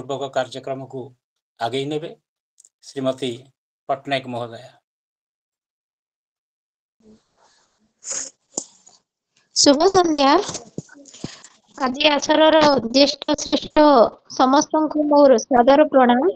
पूर्वक कार्यक्रम को आगे नेबे श्रीमती पट्टनायक महोदया। शुभ संध्या। आज आसर ज्येष्ठ श्रेष्ठ समस्त को मोर सादर प्रणाम।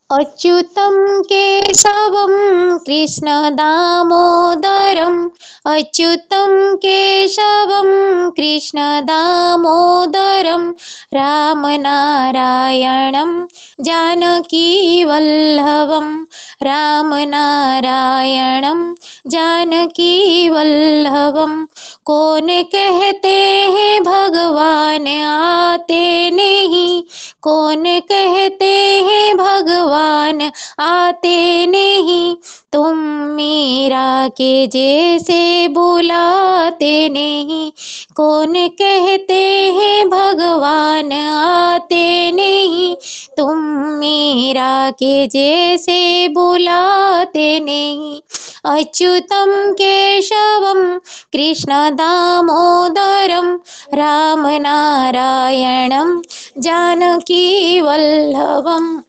अच्युतं केशवं कृष्ण दामोदरम् अच्युतं केशवं कृष्ण दामोदरं रामनारायणं जानकी वल्लभं रामनारायणं जानकी वल्लभं। कौन कहते हैं भगवान आते नहीं, कौन कहते हैं भगवान आते नहीं, तुम मीरा के जैसे बुलाते नहीं। कौन कहते हैं भगवान आते नहीं, तुम मीरा के जैसे बुलाते नहीं। अच्युतं केशवं कृष्ण दामोदरं रामनारायणं जानकी वल्लभम।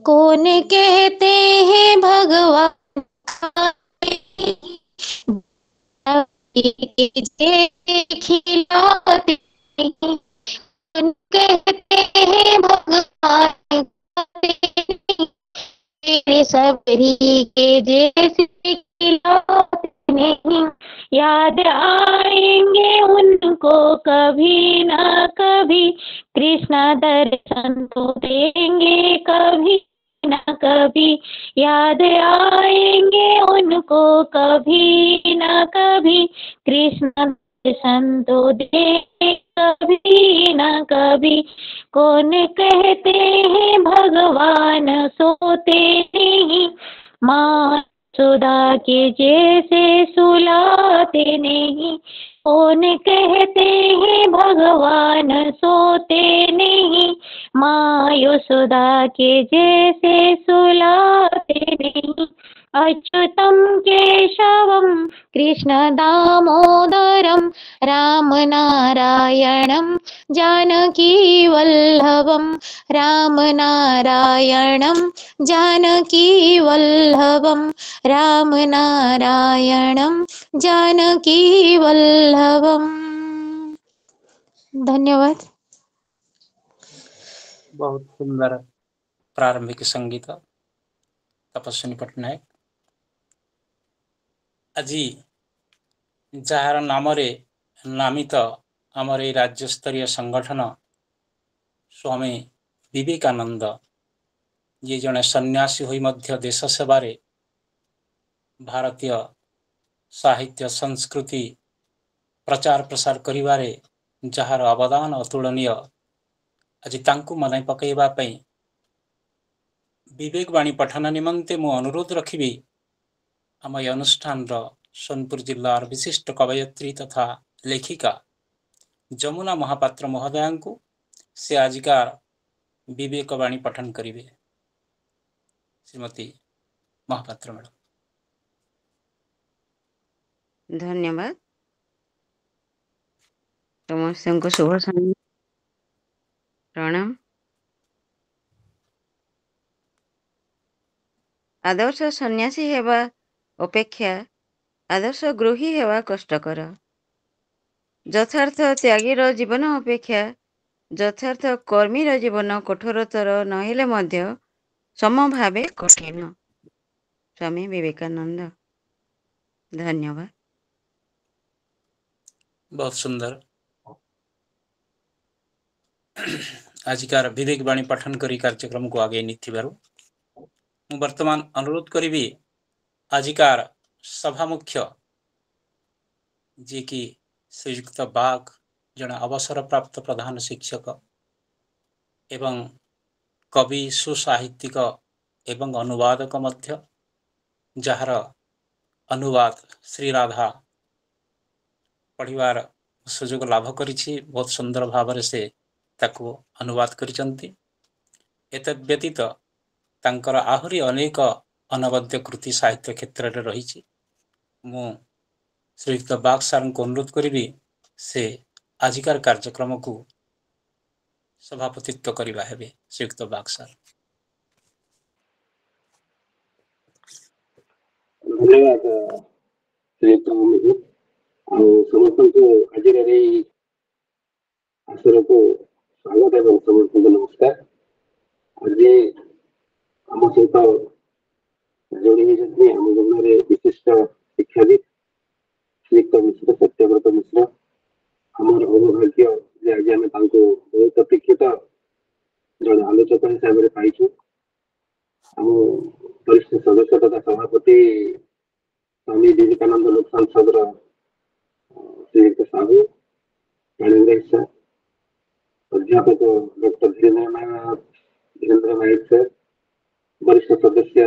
कौन कहते हैं भगवान खिलाते नहीं, कौन कहते हैं भगवान तेरे सबरी के जैसे खिलाते नहीं। याद आएंगे उनको कभी ना कभी, कृष्ण दर्शन तो देंगे कभी ना कभी। याद आएंगे उनको कभी ना कभी, कृष्ण दर्शन तो देंगे कभी ना कभी। कौन कहते हैं भगवान सोते नहीं, माँ सुधा के जैसे सुलाते नहीं। कौन कहते हैं भगवान सोते नहीं, माँ यशोदा के जैसे सुलाते नहीं। अच्युतं केशवं कृष्ण दामोदरं रामनारायणं जानकी वल्लभं रामनारायणं जानकी वल्लभं रामनारायणं जानकी वल्लभम। धन्यवाद। बहुत सुंदर प्रारंभिक संगीत तपस्विनी पट्टनायक। आज जार नाम नामित आमर ए राज्य स्तरीय संगठन स्वामी विवेकानंद ये जड़े सन्यासी होई मध्य देश सेवारे भारतीय साहित्य संस्कृति प्रचार प्रसार करिवारे जार अवदान अतुलनीय। आज तांकु मन पकईवा पई विवेकवाणी पठन निमंते मु अनुरोध रखिबी आम ए अनुष्ठान सोनपुर जिलार विशिष्ट कवयित्री तथा लेखिका जमुना महापात्र महोदया को से आजिकार विवेकवाणी पठन करिवे। श्रीमती महापात्र मैडम। धन्यवाद। समस्त को शुभ संध्या प्रणाम। आदर्श सन्यासी हेबा अपेक्षा आदर्श गृही हेबा कष्टकर। यथार्थ त्यागीर जीवन अपेक्षा यथार्थ कर्मीर जीवन कठोरतर नहेले मध्य समभावे कठिन। स्वामी विवेकानंद। धन्यवाद। बहुत सुंदर। आजिकार विवेकवाणी पठन करी कार्यक्रम को आगे निथिबारु मु वर्तमान अनुरोध करी आजिकार सभा मुख्य जी की श्रीयुक्त बाग जड़े अवसर प्राप्त प्रधान शिक्षक एवं कवि सुसाहित्यिक एवं अनुवादक मध्य जार अनुवाद श्री राधा पढ़िवार सुजोग लाभ करिछि। बहुत सुंदर भाव से ताको अनुवाद करिसंती। एतद् व्यतीत तांकर आहुरी अनेक अनवद्य कृति साहित्य क्षेत्र में रही। मु श्रीयुक्त बाग सार को अनुरोध करी से आजिकार कार्यक्रम को ସଭାପତିତ୍ୱ କରିବା ହେବେ ଶ୍ରୀଯୁକ୍ତ ବାଗ ସାର୍। ଧନ୍ୟବାଦ ଶ୍ରୀଯୁକ୍ତ ଅମିତ ଆଉ ସମସ୍ତଙ୍କୁ ଆଜିର ଏଇ ଆସରକୁ ସ୍ୱାଗତ ଏବଂ ସମସ୍ତଙ୍କୁ ନମସ୍କାର। ଆଜି ଆମ ସହିତ ଯୋଡ଼ି ହୋଇଛନ୍ତି ଆମ ଜୀବନରେ ବିଶିଷ୍ଟ ଶିକ୍ଷାବିତ ଶ୍ରୀଯୁକ୍ତ ମିଶ୍ର ସତ୍ୟବ୍ରତ ମିଶ୍ର। ଆମର ଅବଭାଗ୍ୟ ଯେ ଆଜି ଆମେ ତାଙ୍କୁ ବହୁତ ଅପେକ୍ଷିତ ଜଣେ ଆଲୋଚକ ହିସାବରେ ପାଇଛୁ। ଆମ ବରିଷ୍ଠ ସଦସ୍ୟ ତଥା ସଭାପତି ସ୍ୱାମୀ ବିବେକାନନ୍ଦ ଲୋକ ସଂସଦର ଶ୍ରୀଯୁକ୍ତ ସାହୁ ଜ୍ଞାନେନ୍ଦ୍ର ସାର୍, ଅଧ୍ୟାପକ ଡକ୍ଟର ଧୀରେନ୍ଦ୍ର ନାୟକ ସାର୍, ବରିଷ୍ଠ ସଦସ୍ୟ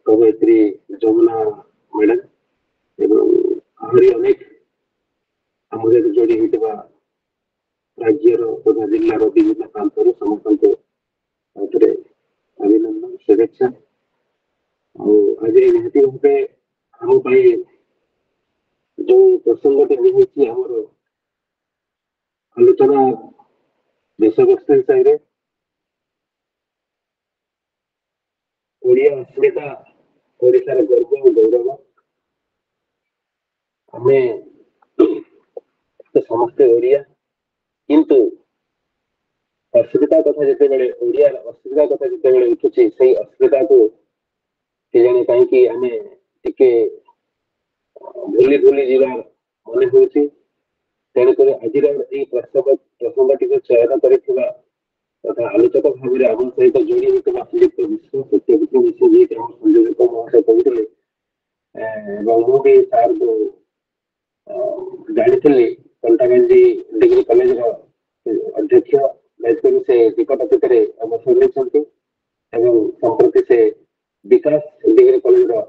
କବୟିତ୍ରୀ ଯମୁନା ମ୍ୟାଡାମ ଏବଂ ଆହୁରି ଅନେକ ଆମ ସହିତ ଯୋଡ଼ି ହୋଇଥିବା ରାଜ୍ୟର ତଥା ଜିଲ୍ଲାର ବିଭିନ୍ନ ପ୍ରାନ୍ତରୁ ସମସ୍ତଙ୍କୁ ଆଉଥରେ ଅଭିନନ୍ଦନ ଶୁଭେଚ୍ଛା। ଆଉ ଆଜି ନିହାତି ଭାବେ ଆମ ପାଇଁ ଯୋଉ ପ୍ରସଙ୍ଗଟି ରହିଛି ଆମର ଆଲୋଚନା ବିଷୟବସ୍ତୁ ହିସାବରେ ଓଡ଼ିଆ ଅସ୍ମିତା ଓଡ଼ିଶାର ଗର୍ବ ଓ ଗୌରବ। ଆମେ ସମସ୍ତେ ଓଡ଼ିଆ, କିନ୍ତୁ ଅସ୍ମିତା କଥା ଯେତେବେଳେ ଓଡ଼ିଆର ଅସ୍ମିତା କଥା ଯେତେବେଳେ ଉଠୁଛି ସେଇ ଅସ୍ମିତାକୁ କେଜାଣି କାହିଁକି ଆମେ ଟିକେ ଭୁଲି ଯିବା ମନେ ହଉଛି। ତେଣୁକରି ଆଜିର ଏଇ ପ୍ରସଙ୍ଗଟିକୁ ଚୟନ କରିଥିବା ତଥା ଆଲୋଚକ ଭାବରେ ଆମ ସହିତ ଯୋଡ଼ି ହୋଇଥିବା ଶ୍ରୀଯୁକ୍ତ ବିଶ୍ୱ ସତ୍ୟବ୍ରତ ମିଶ୍ର ଯିଏକି ଆମ ସଂଯୋଜକ ମହାଶୟ କହୁଥିଲେ ଏବଂ ମୁଁ ବି ସାର୍ଙ୍କୁ ଜାଣିଥିଲି କଣ୍ଟାବାଞ୍ଜି ଡିଗ୍ରୀ କଲେଜର ଅଧ୍ୟକ୍ଷ ଦାୟିତ୍ୱରୁ ସେ ନିକଟ ଅତୀତରେ ଅବସର ନେଇଛନ୍ତି ଏବଂ ସମ୍ପ୍ରତି ସେ ବିକାଶ ଡିଗ୍ରୀ କଲେଜର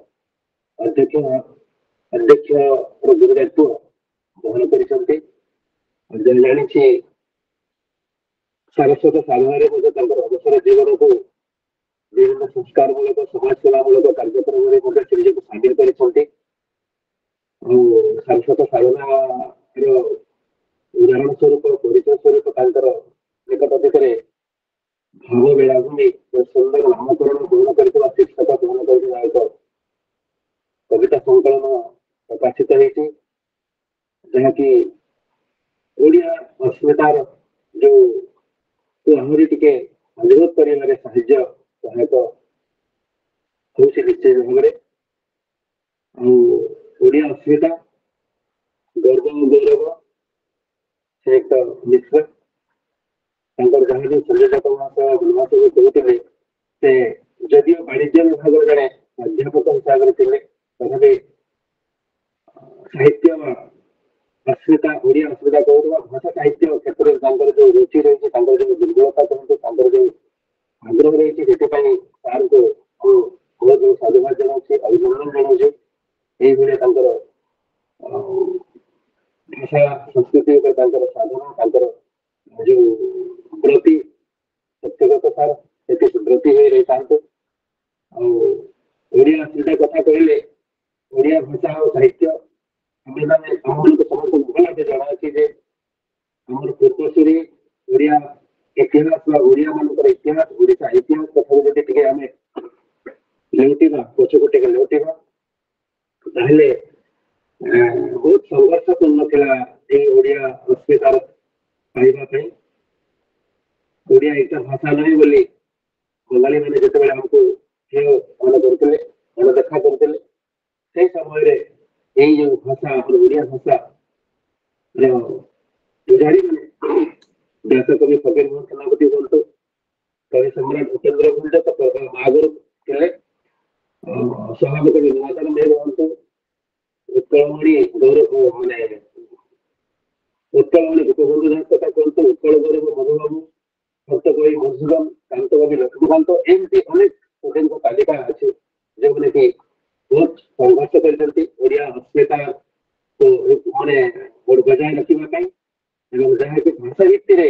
ଅଧ୍ୟକ୍ଷର ଗୁରୁ ଦାୟିତ୍ୱ ବହନ କରିଛନ୍ତି। ଜାଣିଛି ସାରସ୍ୱତ ସାଧନାରେ ମଧ୍ୟ ତାଙ୍କର ଅବସର ଜୀବନକୁ ବିଭିନ୍ନ ସଂସ୍କାରମୂଳକ ସମାଜ ସେବାମୂଳକ କାର୍ଯ୍ୟକ୍ରମରେ ମଧ୍ୟ ସେ ନିଜକୁ ସାମିଲ କରିଛନ୍ତି। ଆଉ ସାରସ୍ୱତ ସାଧନାର ଉଦାହରଣ ସ୍ୱରୂପ ପରିଚୟ ସ୍ୱରୂପ ତାଙ୍କର ନିକଟ ଅତୀତରେ ଭାବ ବେଳାଭୂମି ସୁନ୍ଦର ନାମକରଣ ଗ୍ରହଣ କରିଥିବା ଶୀର୍ଷକ ଗ୍ରହଣ କରିଥିବା ଏକ କବିତା ସଂକଳନ ପ୍ରକାଶିତ ହେଇଛି, ଯାହାକି ଓଡ଼ିଆ ଅସ୍ମିତାର ଯୋଉ ଆହୁରି ଟିକେ ଅନୁରୋଧ କରିବାରେ ସାହାଯ୍ୟ ସହାୟକ ହଉଛି ନିଶ୍ଚୟ ଭାବରେ। ଆଉ ଓଡ଼ିଆ ଅସ୍ମିତା ଗର୍ବ ଓ ଗୌରବ ଶ୍ରୀଯୁକ୍ତ ମିଶ୍ର ତାଙ୍କର ଯାହା ଯୋଉ ସଂଯୋଜକ ମହାଶୟ କହୁଥିଲେ ସେ ଯଦିଓ ବାଣିଜ୍ୟ ବିଭାଗର ଜଣେ ଅଧ୍ୟାପକ ହିସାବରେ ଥିଲେ, ତଥାପି ସାହିତ୍ୟ ଅସ୍ମିତା ଓଡ଼ିଆ ଅସ୍ମିତା କହୁଥିବା ଭାଷା ସାହିତ୍ୟ କ୍ଷେତ୍ରରେ ତାଙ୍କର ଯୋଉ ରୁଚି ରହିଛି, ତାଙ୍କର ଯୋଉ ଦୁର୍ବଳତା କୁହନ୍ତୁ, ତାଙ୍କର ଯୋଉ ଆଗ୍ରହ ରହିଛି, ସେଥିପାଇଁ ସାର୍ଙ୍କୁ ମୁଁ ବହୁତ ବହୁତ ସାଧୁବାଦ ଜଣାଉଛି, ଅଭିନନ୍ଦନ ଜଣାଉଛି। ଏଇଭଳିଆ ତାଙ୍କର ଭାଷା ସଂସ୍କୃତି ଉପରେ ତାଙ୍କର ସାଧନା, ତାଙ୍କର ଯୋଉ ବ୍ରତି ସତ୍ୟଗତ ସାର୍ ସେଠି ବ୍ରତି ହୋଇ ରହିଥାନ୍ତୁ। ଆଉ ଓଡ଼ିଆ ଅସ୍ମିତା କଥା କହିଲେ ଓଡ଼ିଆ ଭାଷା ଆଉ ସାହିତ୍ୟ ଆମମାନଙ୍କୁ ସମସ୍ତଙ୍କୁ ଭଲ ଭାବେ ଜଣାଅଛି ଯେ ଆମର ପୂର୍ବସୂରୀ ଓଡ଼ିଆ ଇତିହାସ ବା ଓଡ଼ିଆ ମାନଙ୍କର ଇତିହାସ, ଓଡ଼ିଶା ଇତିହାସ କଥାକୁ ଯଦି ଟିକେ ଆମେ ଲେଉଟିବା, ପଛକୁ ଟିକେ ଲେଉଟିବା, ତାହେଲେ ବହୁତ ସଂଘର୍ଷପୂର୍ଣ୍ଣ ଥିଲା ଏଇ ଓଡ଼ିଆ ଅସ୍ମିତାର ପାଇବା ପାଇଁ। ଓଡ଼ିଆ ଏକ ଭାଷା ନାହିଁ ବୋଲି ବଙ୍ଗାଳୀ ମାନେ ଯେତେବେଳେ ଆମକୁ ମନେ କରୁଥିଲେ, ଅଣଦେଖା କରୁଥିଲେ, ସେଇ ସମୟରେ ଏଇ ଯୋଉ ଭାଷା ଆମର ଓଡ଼ିଆ ଭାଷା ପୂଜାରୀ ମାନେ ବ୍ୟାସକବି ଫକୀରମୋହନ ସେନାପତି ହୁଅନ୍ତୁ, କବି ସମ୍ରାଟ ଉପେନ୍ଦ୍ର ଭଞ୍ଜ ଆଗରୁ ଥିଲେ, ସଭାପତି ଗଙ୍ଗାଧର ମେହେର ହୁଅନ୍ତୁ, ଉତ୍କଳମଣି ଗୋପବନ୍ଧୁ ଦାସ କଥା କୁହନ୍ତୁ, ଉତ୍କଳ ଗୌରବ ମଧୁବାବୁ, ଭକ୍ତକବି ମଧୁସୂଦନ, କାନ୍ତକବି ଲକ୍ଷ୍ମୀକାନ୍ତ, ଏମିତି ଅନେକ କବିଙ୍କ ତାଲିକା ଅଛି ଯେଉଁମାନେ କି ବହୁତ ସଂଘର୍ଷ କରିଛନ୍ତି ଓଡ଼ିଆ ଅସ୍ମିତାକୁ ବଜାୟ ରଖିବା ପାଇଁ। ଏବଂ ଯାହାକି ଭାଷା ଭିତ୍ତିରେ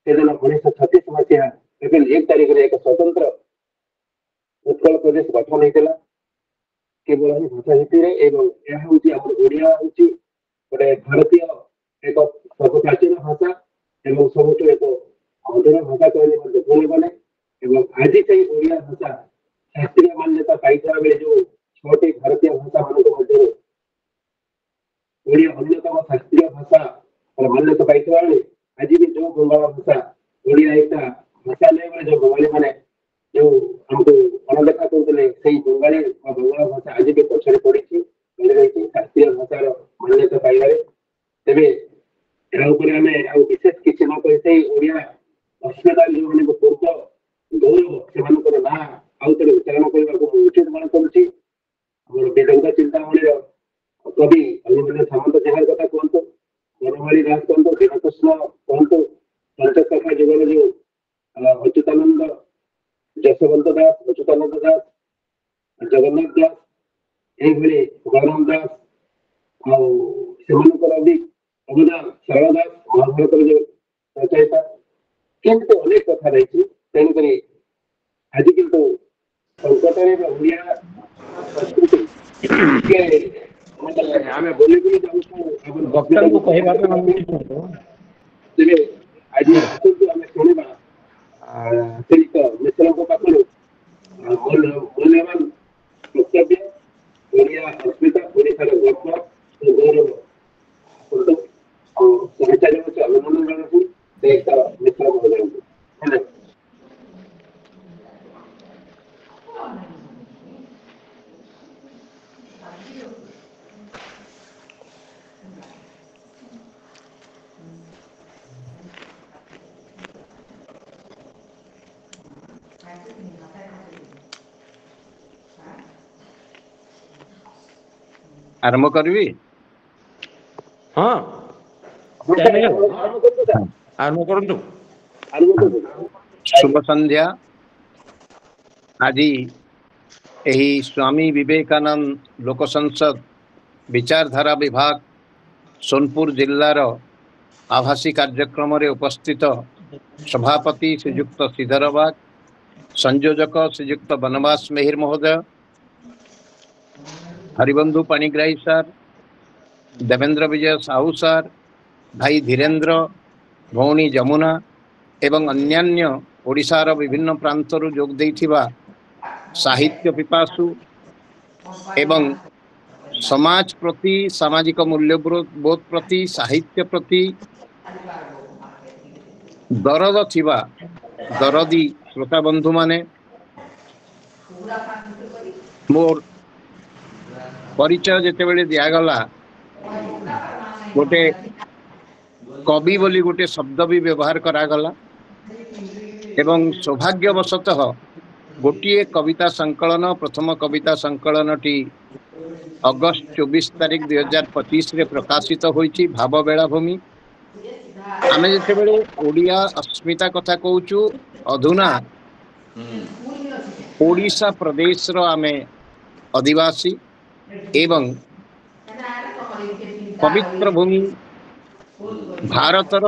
ସେଦିନ 1936 ମସିହା ଏପ୍ରିଲ 1 ତାରିଖରେ ଏକ ସ୍ୱତନ୍ତ୍ର ଉତ୍କଳ ପ୍ରଦେଶ ଗଠନ ହେଇଥିଲା କେବଳ ଭାଷା ଭିତ୍ତିରେ। ଏବଂ ଏହା ହଉଛି ଆମର ଓଡ଼ିଆ ହଉଛି ଗୋଟେ ଭାରତୀୟ ଏକ ସର୍ବପ୍ରାଚୀନ ଭାଷା ଏବଂ ସବୁଠୁ ଏକ ମଧୁର ଭାଷା କହିଲେ ମଧ୍ୟ ଭୁଲ ହେବନି। ଏବଂ ଆଜି ସେଇ ଓଡ଼ିଆ ଭାଷା ଶାସ୍ତ୍ରୀୟ ମାନ୍ୟତା ପାଇଥିବା ବେଳେ ଯୋଉ 6ଟି ଭାରତୀୟ ଭାଷା ମାନଙ୍କ ମଧ୍ୟରୁ ଓଡ଼ିଆ ଅନ୍ୟତମ ଶାସ୍ତ୍ରୀୟ ଭାଷା ମାନ୍ୟତା ପାଇଥିବା ବେଳେ ଆଜି ବି ଯୋଉ ବଙ୍ଗାଳ ଭାଷା ଓଡ଼ିଆ একটা ଭାଷା ନେଇ ବେଳେ ଯୋଉ ବଙ୍ଗାଳୀ ମାନେ ଯୋଉ ଆମକୁ ଅଣଦେଖା କରୁଥିଲେ ସେଇ ବଙ୍ଗାଳୀ ବା ବଙ୍ଗଳା ଭାଷା ଆଜି ବି ପଛରେ ପଡ଼ିଛି ରହିଛି ଶାସ୍ତ୍ରୀୟ ଭାଷାର ମାନ୍ୟତା ପାଇବାରେ। ତେବେ ଏହା ଉପରେ ଆମେ ଆଉ ବିଶେଷ କିଛି ନ କହି ସେଇ ଓଡ଼ିଆ ଅସ୍ମିତା ଯେଉଁମାନଙ୍କ ପୂର୍ବ ଗୌରବ ସେମାନଙ୍କର ନାଁ ଆଉ ଥରେ ଉଚ୍ଚାରଣ କରିବାକୁ ମୁଁ ଉଚିତ ମନେ କରୁଛି। ଆମର ବେଦାନ୍ତ ଚିନ୍ତାମଣିର କବି ଅଭିମନ୍ୟୁ ସାମନ୍ତ ଯାହାର କଥା କୁହନ୍ତୁ, ବନମାଳୀ ଦାସ କୁହନ୍ତୁ, ଦୀନକୃଷ୍ଣ କୁହନ୍ତୁ, ପଞ୍ଚସଖା ଯୁଗର ଯୋଉ ଅଚ୍ୟୁତାନନ୍ଦ, ଯଶୋବନ୍ତ ଦାସ, ଅଚ୍ୟୁତାନନ୍ଦ ଦାସ, ଜଗନ୍ନାଥ ଦାସ, ଏଇଭଳି ଗୌରମ ଦାସ ଆଉ ସେମାନଙ୍କର ବି ଅବଦାନ, ଶାରଳା ଦାସ ମହାଭାରତର ଯୋଉ ରଚୟିତା, କିନ୍ତୁ ଅନେକ କଥା ରହିଛି। ତେଣୁକରି ଆଜି କିନ୍ତୁ ସଂକଟରେ ଓଡ଼ିଆ ସଂସ୍କୃତି ଟିକେ ଆମେ ବୁଲି ବୁଲି ଯାଉଛୁ ଆମର ବକ୍ତାଙ୍କୁ କହିବା ପାଇଁ ଅସ୍ମିତାକୁ। ଅନୁମତି ଦିଅନ୍ତୁ। ତେବେ ଆଜି ଆସନ୍ତୁ ଆମେ ଶୁଣିବା ଶ୍ରୀଯୁକ୍ତ ମିଶ୍ରଙ୍କ ପାଖରୁ ମୂଲ୍ୟବାନ ବକ୍ତବ୍ୟ ଓଡ଼ିଆ ଅସ୍ମିତା, ଓଡ଼ିଶାର ଗର୍ବ ଓ ଗୌରବ ଆସନ୍ତୁ ଆଉ ଶୁଭେଚ୍ଛା ଜଣାଉଛି, ଅଭିନନ୍ଦନ ଜଣାଉଛି ଶ୍ରୀଯୁକ୍ତ ମିଶ୍ର ମହୋଦୟଙ୍କୁ। ଧନ୍ୟବାଦ। ଆରମ୍ଭ କରିବି? ହଁ, ଆରମ୍ଭ କରନ୍ତୁ। ଶୁଭ ସନ୍ଧ୍ୟା। ଆଜି ଏହି ସ୍ୱାମୀ ବିବେକାନନ୍ଦ ଲୋକ ସଂସଦ ବିଚାରଧାରା ବିଭାଗ ସୋନପୁର ଜିଲ୍ଲାର ଆଭାସୀ କାର୍ଯ୍ୟକ୍ରମରେ ଉପସ୍ଥିତ ସଭାପତି ଶ୍ରୀଯୁକ୍ତ ଶ୍ରୀଧର ବାଗ, ସଂଯୋଜକ ଶ୍ରୀଯୁକ୍ତ ବନବାସ ମେହିର ମହୋଦୟ, ହରିବନ୍ଧୁ ପାଣିଗ୍ରାହୀ ସାର୍, ଦେବେନ୍ଦ୍ର ବିଜୟ ସାହୁ ସାର୍, ଭାଇ ଧୀରେନ୍ଦ୍ର, ଭଉଣୀ ଯମୁନା ଏବଂ ଅନ୍ୟାନ୍ୟ ଓଡ଼ିଶାର ବିଭିନ୍ନ ପ୍ରାନ୍ତରୁ ଯୋଗ ଦେଇଥିବା ସାହିତ୍ୟ ପିପାସୁ ଏବଂ ସମାଜ ପ୍ରତି, ସାମାଜିକ ମୂଲ୍ୟବୋଧ ପ୍ରତି, ସାହିତ୍ୟ ପ୍ରତି ଦରଦ ଥିବା ଦରଦୀ ଶ୍ରୋତା ବନ୍ଧୁମାନେ, ମୋର ପରିଚୟ ଯେତେବେଳେ ଦିଆଗଲା, ଗୋଟେ କବି ବୋଲି ଗୋଟେ ଶବ୍ଦ ବି ବ୍ୟବହାର କରାଗଲା ଏବଂ ସୌଭାଗ୍ୟବଶତଃ ଗୋଟିଏ କବିତା ସଂକଳନ, ପ୍ରଥମ କବିତା ସଂକଳନଟି ଅଗଷ୍ଟ 24 ତାରିଖ 2025ରେ ପ୍ରକାଶିତ ହୋଇଛି, ଭାବ ବେଳାଭୂମି। ଆମେ ଯେତେବେଳେ ଓଡ଼ିଆ ଅସ୍ମିତା କଥା କହୁଛୁ, ଅଧୁନା ଓଡ଼ିଶା ପ୍ରଦେଶର ଆମେ ଅଧିବାସୀ ଏବଂ ପବିତ୍ର ଭୂମି ଭାରତର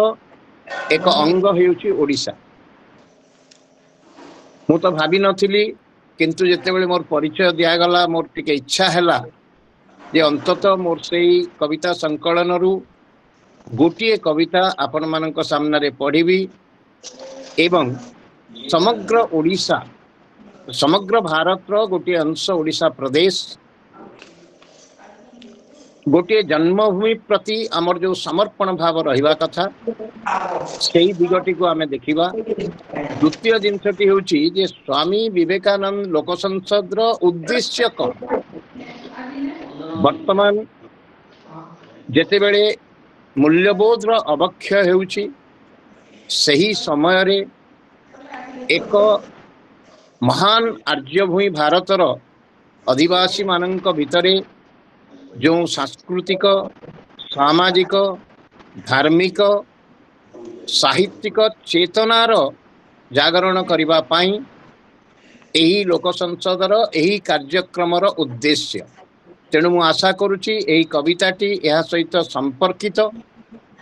ଏକ ଅଙ୍ଗ ହେଉଛି ଓଡ଼ିଶା। ମୁଁ ତ ଭାବିନଥିଲି, କିନ୍ତୁ ଯେତେବେଳେ ମୋର ପରିଚୟ ଦିଆଗଲା, ମୋର ଟିକେ ଇଚ୍ଛା ହେଲା ଯେ ଅନ୍ତତଃ ମୋର ସେଇ କବିତା ସଂକଳନରୁ ଗୋଟିଏ କବିତା ଆପଣମାନଙ୍କ ସାମ୍ନାରେ ପଢ଼ିବି ଏବଂ ସମଗ୍ର ଓଡ଼ିଶା, ସମଗ୍ର ଭାରତର ଗୋଟିଏ ଅଂଶ ଓଡ଼ିଶା ପ୍ରଦେଶ, ଗୋଟିଏ ଜନ୍ମଭୂମି ପ୍ରତି ଆମର ଯେଉଁ ସମର୍ପଣ ଭାବ ରହିବା କଥା ସେଇ ଦିଗଟିକୁ ଆମେ ଦେଖିବା। ଦ୍ୱିତୀୟ ଜିନିଷଟି ହେଉଛି ଯେ ସ୍ୱାମୀ ବିବେକାନନ୍ଦ ଲୋକ ସଂସଦର ଉଦ୍ଦେଶ୍ୟ କ'ଣ। ବର୍ତ୍ତମାନ ଯେତେବେଳେ ମୂଲ୍ୟବୋଧର ଅବକ୍ଷୟ ହେଉଛି, ସେହି ସମୟରେ ଏକ ମହାନ ଆର୍ଯ୍ୟଭୂମି ଭାରତର ଅଧିବାସୀମାନଙ୍କ ଭିତରେ ଯେଉଁ ସାଂସ୍କୃତିକ, ସାମାଜିକ, ଧାର୍ମିକ, ସାହିତ୍ୟିକ ଚେତନାର ଜାଗରଣ କରିବା ପାଇଁ ଏହି ଲୋକ ସଂସଦର ଏହି କାର୍ଯ୍ୟକ୍ରମର ଉଦ୍ଦେଶ୍ୟ। ତେଣୁ ମୁଁ ଆଶା କରୁଛି ଏହି କବିତାଟି ଏହା ସହିତ ସମ୍ପର୍କିତ,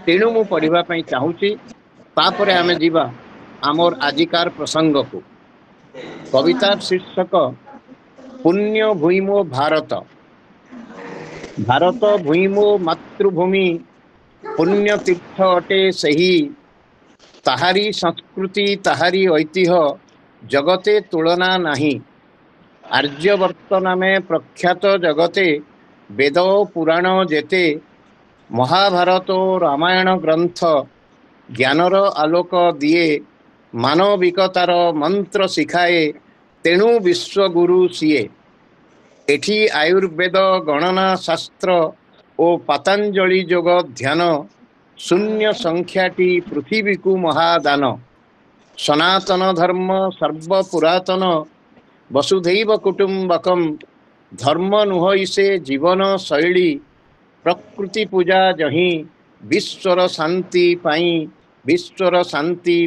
ତେଣୁ ମୁଁ ପଢ଼ିବା ପାଇଁ ଚାହୁଁଛି। ତାପରେ ଆମେ ଯିବା ଆମର ଆଜିକାର ପ୍ରସଙ୍ଗକୁ। କବିତାର ଶୀର୍ଷକ ପୁଣ୍ୟ ଭୂଇମୋ ଭାରତ। ଭାରତ ଭୂଇମୋ ମାତୃଭୂମି, ପୁଣ୍ୟ ତୀର୍ଥ ଅଟେ ସେହି ताहारी संस्कृति ताहारी ऐतिह्य जगते तुलना नहीं। आर्यवर्त नामे प्रख्यात जगते वेद पुराण जेते महाभारत रामायण ग्रंथ ज्ञानर आलोक दिए मानविकतार मंत्र शिखाए तेणु विश्वगुरु सीए। एठी आयुर्वेद गणना शास्त्र ओ पतंजलि योग ध्यान शून्य संख्याटी पृथ्वी को महादान। सनातन धर्म सर्व पुरातन वसुधैव कुटुंबकम धर्म नुहइसे जीवन शैली प्रकृति पूजा जही विश्वर शांति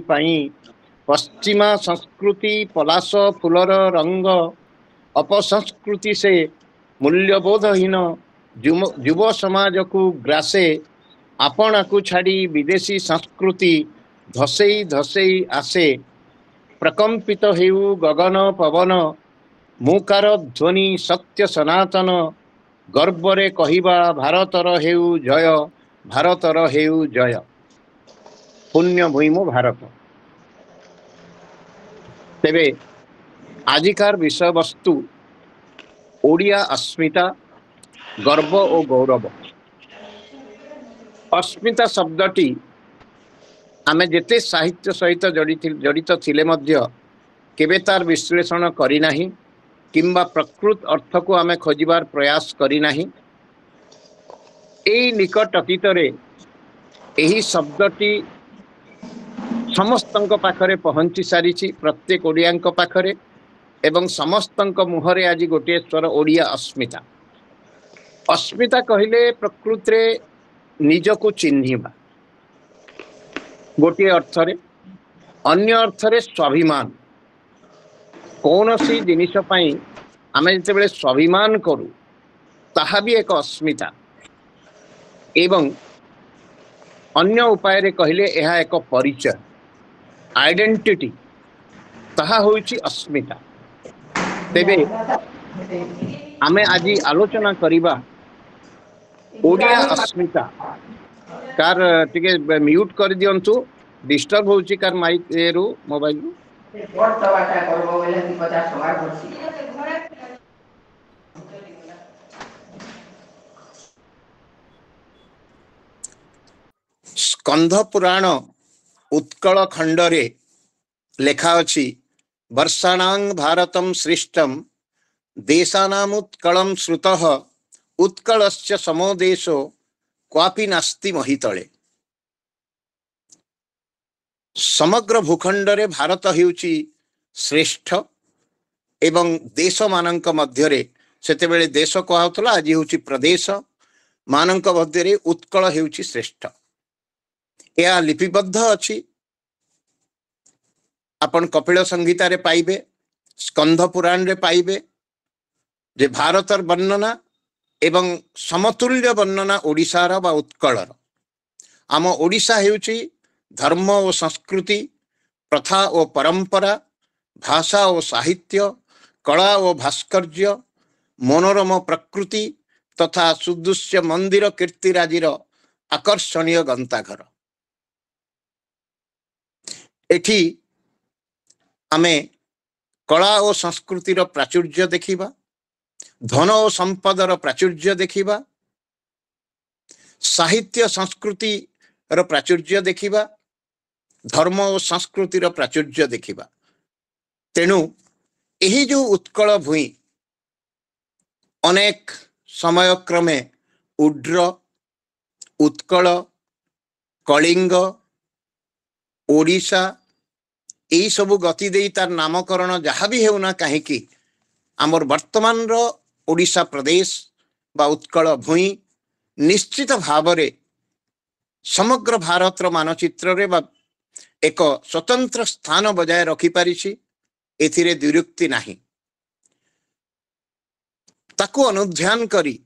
पाई पश्चिमा संस्कृति पलाश फूलर रंग अपसंस्कृति से मूल्यबोधहीन युव समाज को ग्रासे आपना को छाड़ी विदेशी संस्कृति धसई धसई आसे। प्रकंपित हेउ गगन पवन मुकार ध्वनि सत्य सनातन गर्वरे कहिबा भारतर हेउ जय भारतर हेउ जय। पुण्य भूमि भारत। तेबे आजिकार विषय वस्तु ओडिया अस्मिता गर्व और गौरव। अस्मिता शब्दटी आमे जेते साहित्य सहित जड़ित थिले मध्य केबे तार विश्लेषण करी नाही किंबा प्रकृत अर्थ को आमे खोजिबार प्रयास करी नाही। एई निकट अतीतरे एही शब्दटी समस्तंक पाखरे पहुंची सारिछि प्रत्येक ओडियांक पाखरे एवं समस्तंक मुहरे आज गोटे स्वर ओडिया अस्मिता। अस्मिता कहिले प्रकृत रे निजको चिन्हिबा गोटे अर्थरे अन्य अर्थरे स्वाभिमान। कौन सी जिनिस पई आमे जेतेबेले स्वाभिमान करू ताहा भी एक अस्मिता एवं अन्य उपाय रे कहिले यह एक परिचय आइडेंटिटी ताहा होइछि अस्मिता। तेबे आमे आज आलोचना करिबा ओडिया अस्मिता। कार टिके म्यूट कर दियंतु डिस्टर्ब होउछि कार माइक रू मोबाइल रू। स्कंध पुराण उत्कल खंडरे लेखा अछि वर्षाणां भारतम श्रेष्ठम देशानामुत्कलं श्रुतः उत्कलस्य समो देशो क्वापि नास्ति महितले। समग्र भूखंडरे भारत हेउछि श्रेष्ठ एवं देश मानक मध्यरे सेतेबेले देश कहउतला आज हेउछि प्रदेश मानक मध्यरे उत्कल हेउछि श्रेष्ठ। यह लिपिबद्ध अछि आपण कपिल संहिता रे पाइबे स्कंध पुराण रे पाइबे जे भारतर वर्णना एवं समतुल्य वर्णना ओडिशार बा उत्कलर। आम ओडिशा हेउछि धर्म और संस्कृति प्रथा और परंपरा भाषा और साहित्य कला और भास्कर्य मनोरम प्रकृति तथा सुदृश्य मंदिर कीर्तिराजीर आकर्षणीय गंताघर। एठी आमे कला और संस्कृतिर प्राचुर्य देखिबा धन और संपदर प्राचुर्य देखिबा साहित्य संस्कृति रो प्राचुर्य देखिबा धर्म और संस्कृतिर प्राचुर्य देखिबा। तेणु यही जो उत्कल भूई अनेक समय क्रमे उड्र उत्कल कलिंग ओडिशा यही सबु गति दे तार नामकरण जहाँ भी हेउना कहीं आमर वर्तमान रो ओडिशा प्रदेश बा उत्कल भूई निश्चित भावरे समग्र भारत रो मानचित्र रे बा एक स्वतंत्र स्थान बजाय रखी पारिछि। एथिरे द्विरुक्ति नाही। ताकू अनुध्यान करी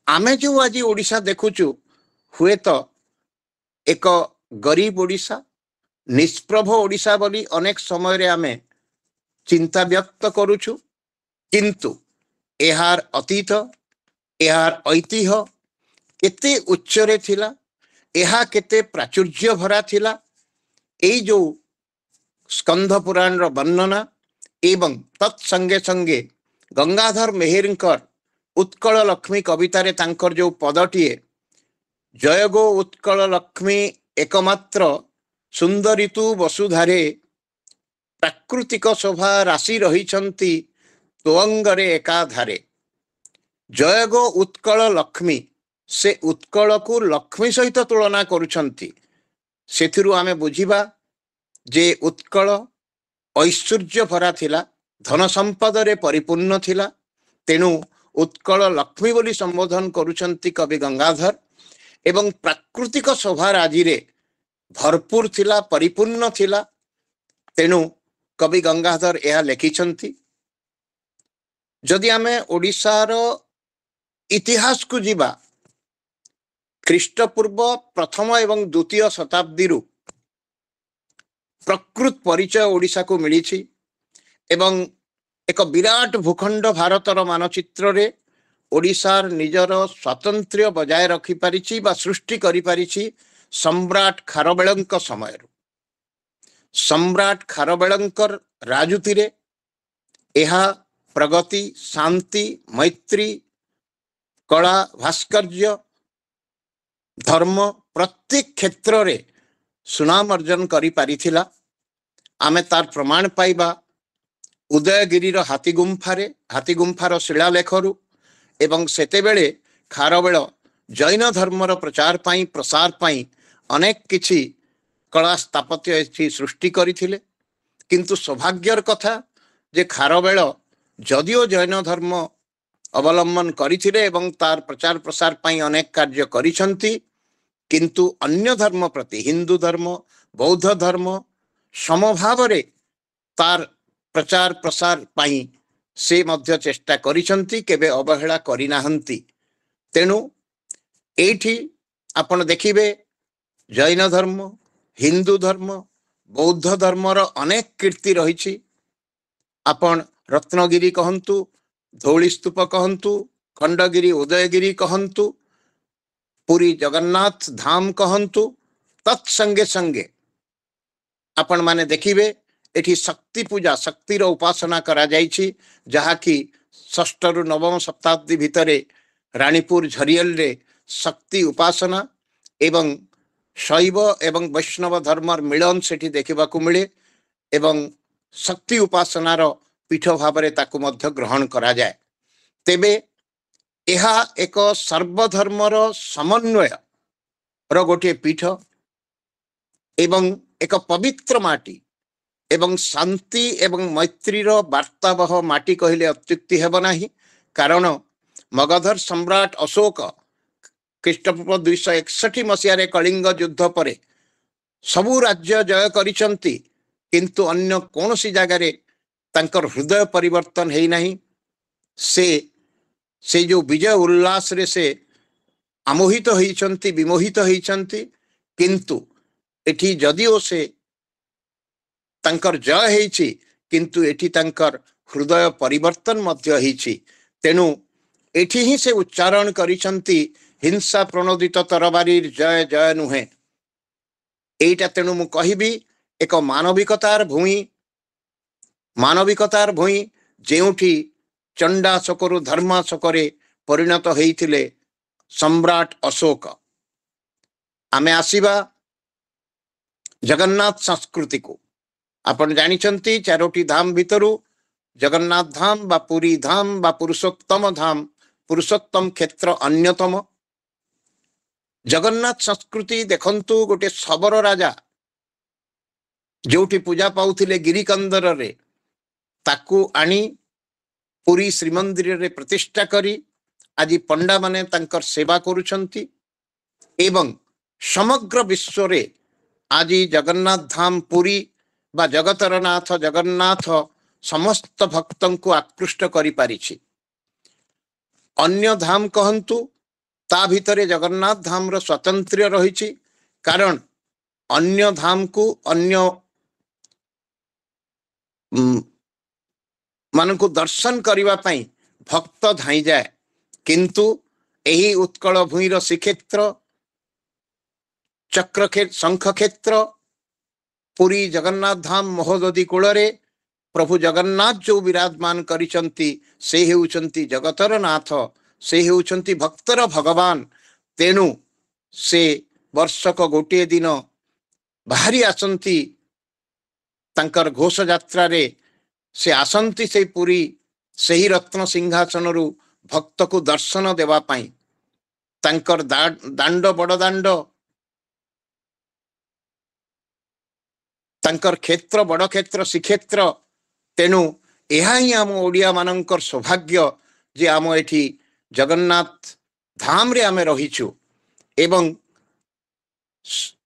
आमे जो आज ओडिशा देखुचु हुए तो एक गरीब ओडिशा निष्प्रभ ओडिशा बोली अनेक समय रे आमे चिंता व्यक्त करुछु किंतु एहार अतीत एहार ऐतिह्य केते उच्चरे थिला एहा केते प्राचुर्य भरा थिला एई जो स्कंध पुराण रो वर्णना एवं तत्संगे संगे गंगाधर मेहेरकर उत्कल लक्ष्मी कवितारे तांकर जो पदटीए जय गो उत्कल लक्ष्मी एकमात्र सुंदरितु वसुधारे प्राकृतिक शोभा राशि रहिछंती तोअंगरे एकाधारे। जय गो उत्कल लक्ष्मी से उत्कल को लक्ष्मी सहित तुलना करुछंती। सेथिरु आमे बुझिबा जे उत्कल ऐश्वर्य भरा थिला, धन संपद रे परिपूर्ण थिला, तेणु उत्कल लक्ष्मी बोली संबोधन करुछंती कवि गंगाधर। एवं प्राकृतिक शोभा राजी रे भरपूर थिला, परिपूर्ण थिला, तेणु कवि गंगाधर यह लिखिछंती। जदि आमे ओडिशार इतिहास को जीवा ख्रीष्टपूर्व प्रथम एवं द्वितीय शताब्दी प्रकृत परिचय ओडिशा को मिली एवं एक विराट भूखंड भारतर मानचित्र रे ओडिशार निजर स्वातंत्र्य बजाय रखी पारिछि बा सृष्टि करि पारिछि सम्राट खारवेलंक समय। सम्राट खारवेलंकर राजुति रे एहा प्रगति, शांति, मैत्री, कला, भास्कर्य, धर्म प्रत्येक क्षेत्र रे सुनाम अर्जन करि पारिथिला। आमे तार प्रमाण पाइबा उदयगिरी हाथीगुम्फार शिलालेखरु एवं सेतेबेले खारवेल जैन धर्मर प्रचार पाई प्रसार पाई अनेक किछि कला स्थापत्य सृष्टि करिथिले। किंतु सौभाग्यर कथा जे खारवेल जदिओ जैन धर्म अवलंबन करिथिले एवं तार प्रचार प्रसार पाई अनेक कार्य करिसंती, किंतु अन्य धर्म प्रति हिंदू धर्म, बौद्ध धर्म समभाव रे तार प्रचार प्रसार पाई से मध्य चेष्टा करिसंती, केबे अवहेला करिनाहंती। तेणु एठी आपण देखिबे जैन धर्म, हिंदू धर्म, बौद्ध धर्मर अनेक कीर्ति रही। आपण रत्नगिरी कहंतु, धौली स्तूप कहंतु, खंडगिरी उदयगिरी कहंतु, पुरी जगन्नाथ धाम कहंतु, तत्संगे संगे आपण माने देखिबे एठी शक्ति पूजा, शक्तिर उपासना करा जाइछि, जहा कि 6 रु 9 शताब्दी भितरे रानीपुर झरियल रे शक्ति उपासना एवं शैव एवं वैष्णव धर्मर मिलन सेठी देखिबा को मिले एवं शक्ति उपासनार पीठ भावरे ताकु मध्य ग्रहण करा जाए। तेबे एहा एक सर्वधर्मर समन्वय रो गोटे पीठ एवं एक पवित्र माटी एवं शांति एवं मैत्रीर वार्तावह माटी कहले अत्युक्ति हेब नाही। कारण मगधर सम्राट अशोक ख्रीष्टपूर्व 261 मसीह कलिंग युद्ध पर सबु राज्य जय करिसंती, किंतु अन्य कौन सी जगह रे तांकर हृदय परिवर्तन है नहीं। से जो विजय उल्लास रे से आमोहित होइछंती, विमोहित होइछंती, किंतु एठी जदिओ से तांकर जय हेछि, किंतु एठी तांकर हृदय परिवर्तन मध्य हेछि। तेणु एठी ही से उच्चारण करिसंती हिंसा प्रणोदित तरबारी जय जय नुहे। एटा तेणु मु कहिबी एक मानविकतार भूमि जेउठी चंडाशोकरु धर्माशोकरे परिणत होइथिले सम्राट अशोक। आमे आसीबा जगन्नाथ संस्कृति को। आपण जानिछंती 4टी धाम भितरु जगन्नाथ धाम बा पुरी धाम बा पुरुषोत्तम धाम, पुरुषोत्तम क्षेत्र अन्यतम। जगन्नाथ संस्कृति देखंतु गोटे शबर राजा जोठी पूजा पाउथिले गिरिकंदर रे ताकू आनी पुरी श्रीमंदिर रे प्रतिष्ठा करी आज पंडा माने तांकर सेवा करुछंती एवं समग्र विश्व रे आज जगन्नाथ धाम पुरी बा जगतर नाथ जगन्नाथ समस्त भक्तों को आकृष्ट करि पारिछि। अन्य धाम कहंतु ता भितरे जगन्नाथ धाम रो स्वातंत्र्य रहिछि, कारण अन्य धाम को अन्य मानकु दर्शन करिवा पई भक्त धाई जाए, किंतु एही उत्कल भूईर श्रीक्षेत्र, चक्र शंख क्षेत्र, पुरी जगन्नाथ धाम महोदधि कूल प्रभु जगन्नाथ जो विराजमान करिसंती से हेउचंती जगतर नाथ, से हेउचंती भक्तर भगवान। तेणु से वर्षक गोटे दिन बाहरी आसंती तांकर घोष यात्रा रे से आसंती से पुरी से ही रत्न सिंहासन रु भक्त को दर्शन देवा पाई। तांकर दांड बड़ दांड, तांकर क्षेत्र बड़ क्षेत्र श्रीक्षेत्र। तेणु यह ही आम ओडिया मानकर सौभाग्य जे आम एठी जगन्नाथ धाम रे आमे रहिछु। एवं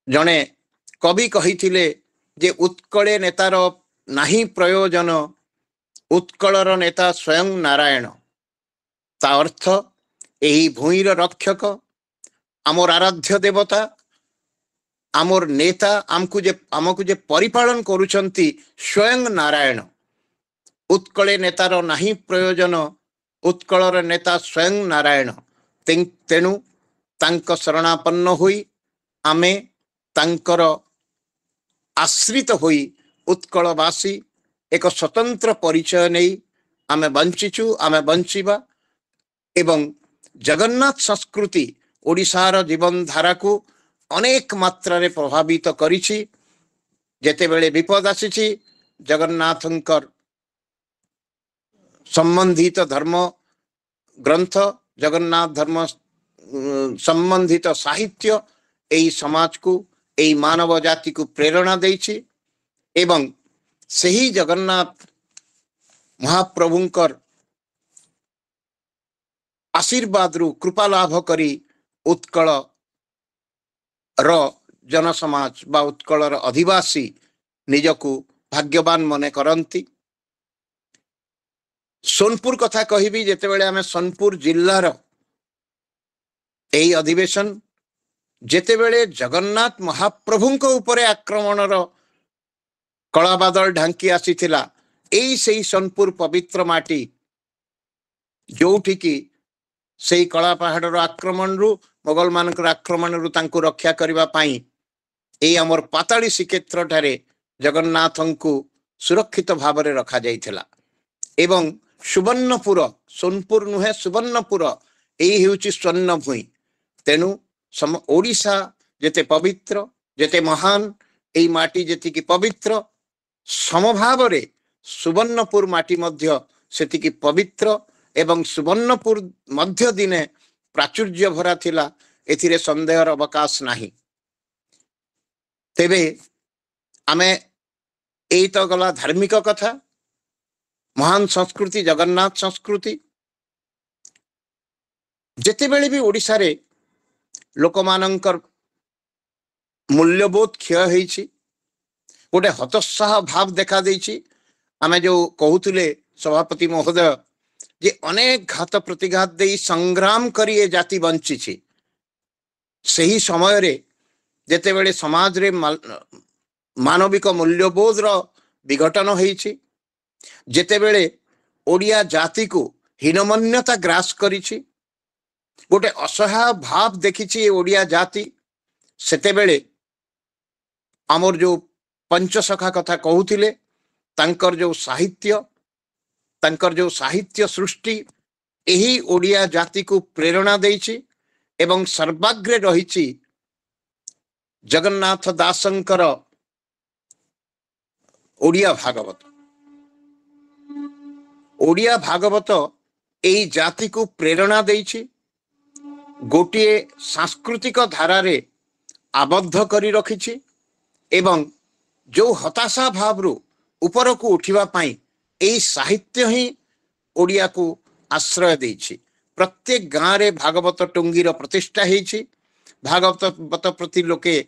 जने कवि कहिथिले जे उत्कले नेतार नाही प्रयोजन, उत्कलर नेता स्वयं नारायण। ता अर्थ एही भूईर रक्षक आमर आराध्य देवता आमर नेता आमको जे परिपालन करुचंती स्वयं नारायण। उत्कले नेतार नाही प्रयोजन, उत्कलर नेता स्वयं नारायण। तेणु तांक शरणापन्न होई आमे तांकर आश्रित होई उत्कलवासी एक स्वतंत्र परिचय नहीं आमे बंचिचु, आमे बंचिबा। एवं जगन्नाथ संस्कृति ओडिशार जीवन धारा को अनेक मात्रा रे प्रभावित करिछि। जेतेबेले विपद आसीछि जगन्नाथंकर संबंधित धर्म ग्रंथ, जगन्नाथ धर्म संबंधित साहित्य एई समाज को, एई मानव जाति को प्रेरणा देछि। एवं सही जगन्नाथ महाप्रभुंकर आशीर्वाद रु कृपा लाभ करी उत्कल रो जनसमाज बा उत्कलर अधिवासी निजकु भाग्यवान मने करंती। सोनपुर कथा कहिबी जेतेबेले आमे सोनपुर जिल्लार एई अधिवेशन जेतेबेले जगन्नाथ महाप्रभुंक उपरे आक्रमणर कला बादल ढांकी आसीथिला, एई सेई सोनपुर पवित्र माटी जोठी की सेई कला पहाड़र आक्रमण रु मोगल मानकर आक्रमण रु तांको रक्षा करिबा पाई एई हमर पाताली श्रीक्षेत्र ठारे जगन्नाथंकु सुरक्षित भाव में रखा जाइथिला। एवं सुवर्णपुर, सोनपुर नुहे सुवर्णपुर, एई हेउची स्वर्ण भूई। तेणु ओडिशा जेते पवित्र जेते महान, एई माटी जेति की पवित्र, समभाव रे सुवर्णपुर माटी मध्य सेति की पवित्र। एवं सुवर्णपुर मध्य दिने प्राचुर्य भरा थिला, एथिरे संदेहर अवकाश नाही। तेबे आमे एई तो गला धार्मिक कथा, महान संस्कृति जगन्नाथ संस्कृति। जेतेबेले भी ओडिशा रे लोकमानंकर मूल्यबोध क्षय होईछि, गोटे हतोत्साह भाव देखा देइछि। आमे जो कहूतुले सभापति महोदय जे अनेक घात प्रतिघात दे संग्राम करी ए जाति बंची, सही समय रे जेतेबेले समाज रे मानविक मूल्यबोध रो विघटन होईछि, जेतेबेले ओडिया जाति को हीनमान्यता ग्रास करिछि, गोटे असहाय भाव देखिछि ओडिया जाति, सेतेबेले आमर जो पंचसखा कथा कहूतिले तांकर जो साहित्य सृष्टि यही ओडिया जाति को प्रेरणा देछि। एवं सर्वाग्रे रहिछि जगन्नाथ दासंकर ओडिया भागवत। ओडिया भागवत एई जाति को प्रेरणा देछि, गोटे सांस्कृतिक धारा रे आबद्ध करी रखिछि। एवं जो हताशा भाव रु ऊपर को उठिबा पाई एई साहित्य ही ओडिया को आश्रय देछि। प्रत्येक गाँव रे भागवत टुंगीर प्रतिष्ठा हेछि, भागवत प्रति लोके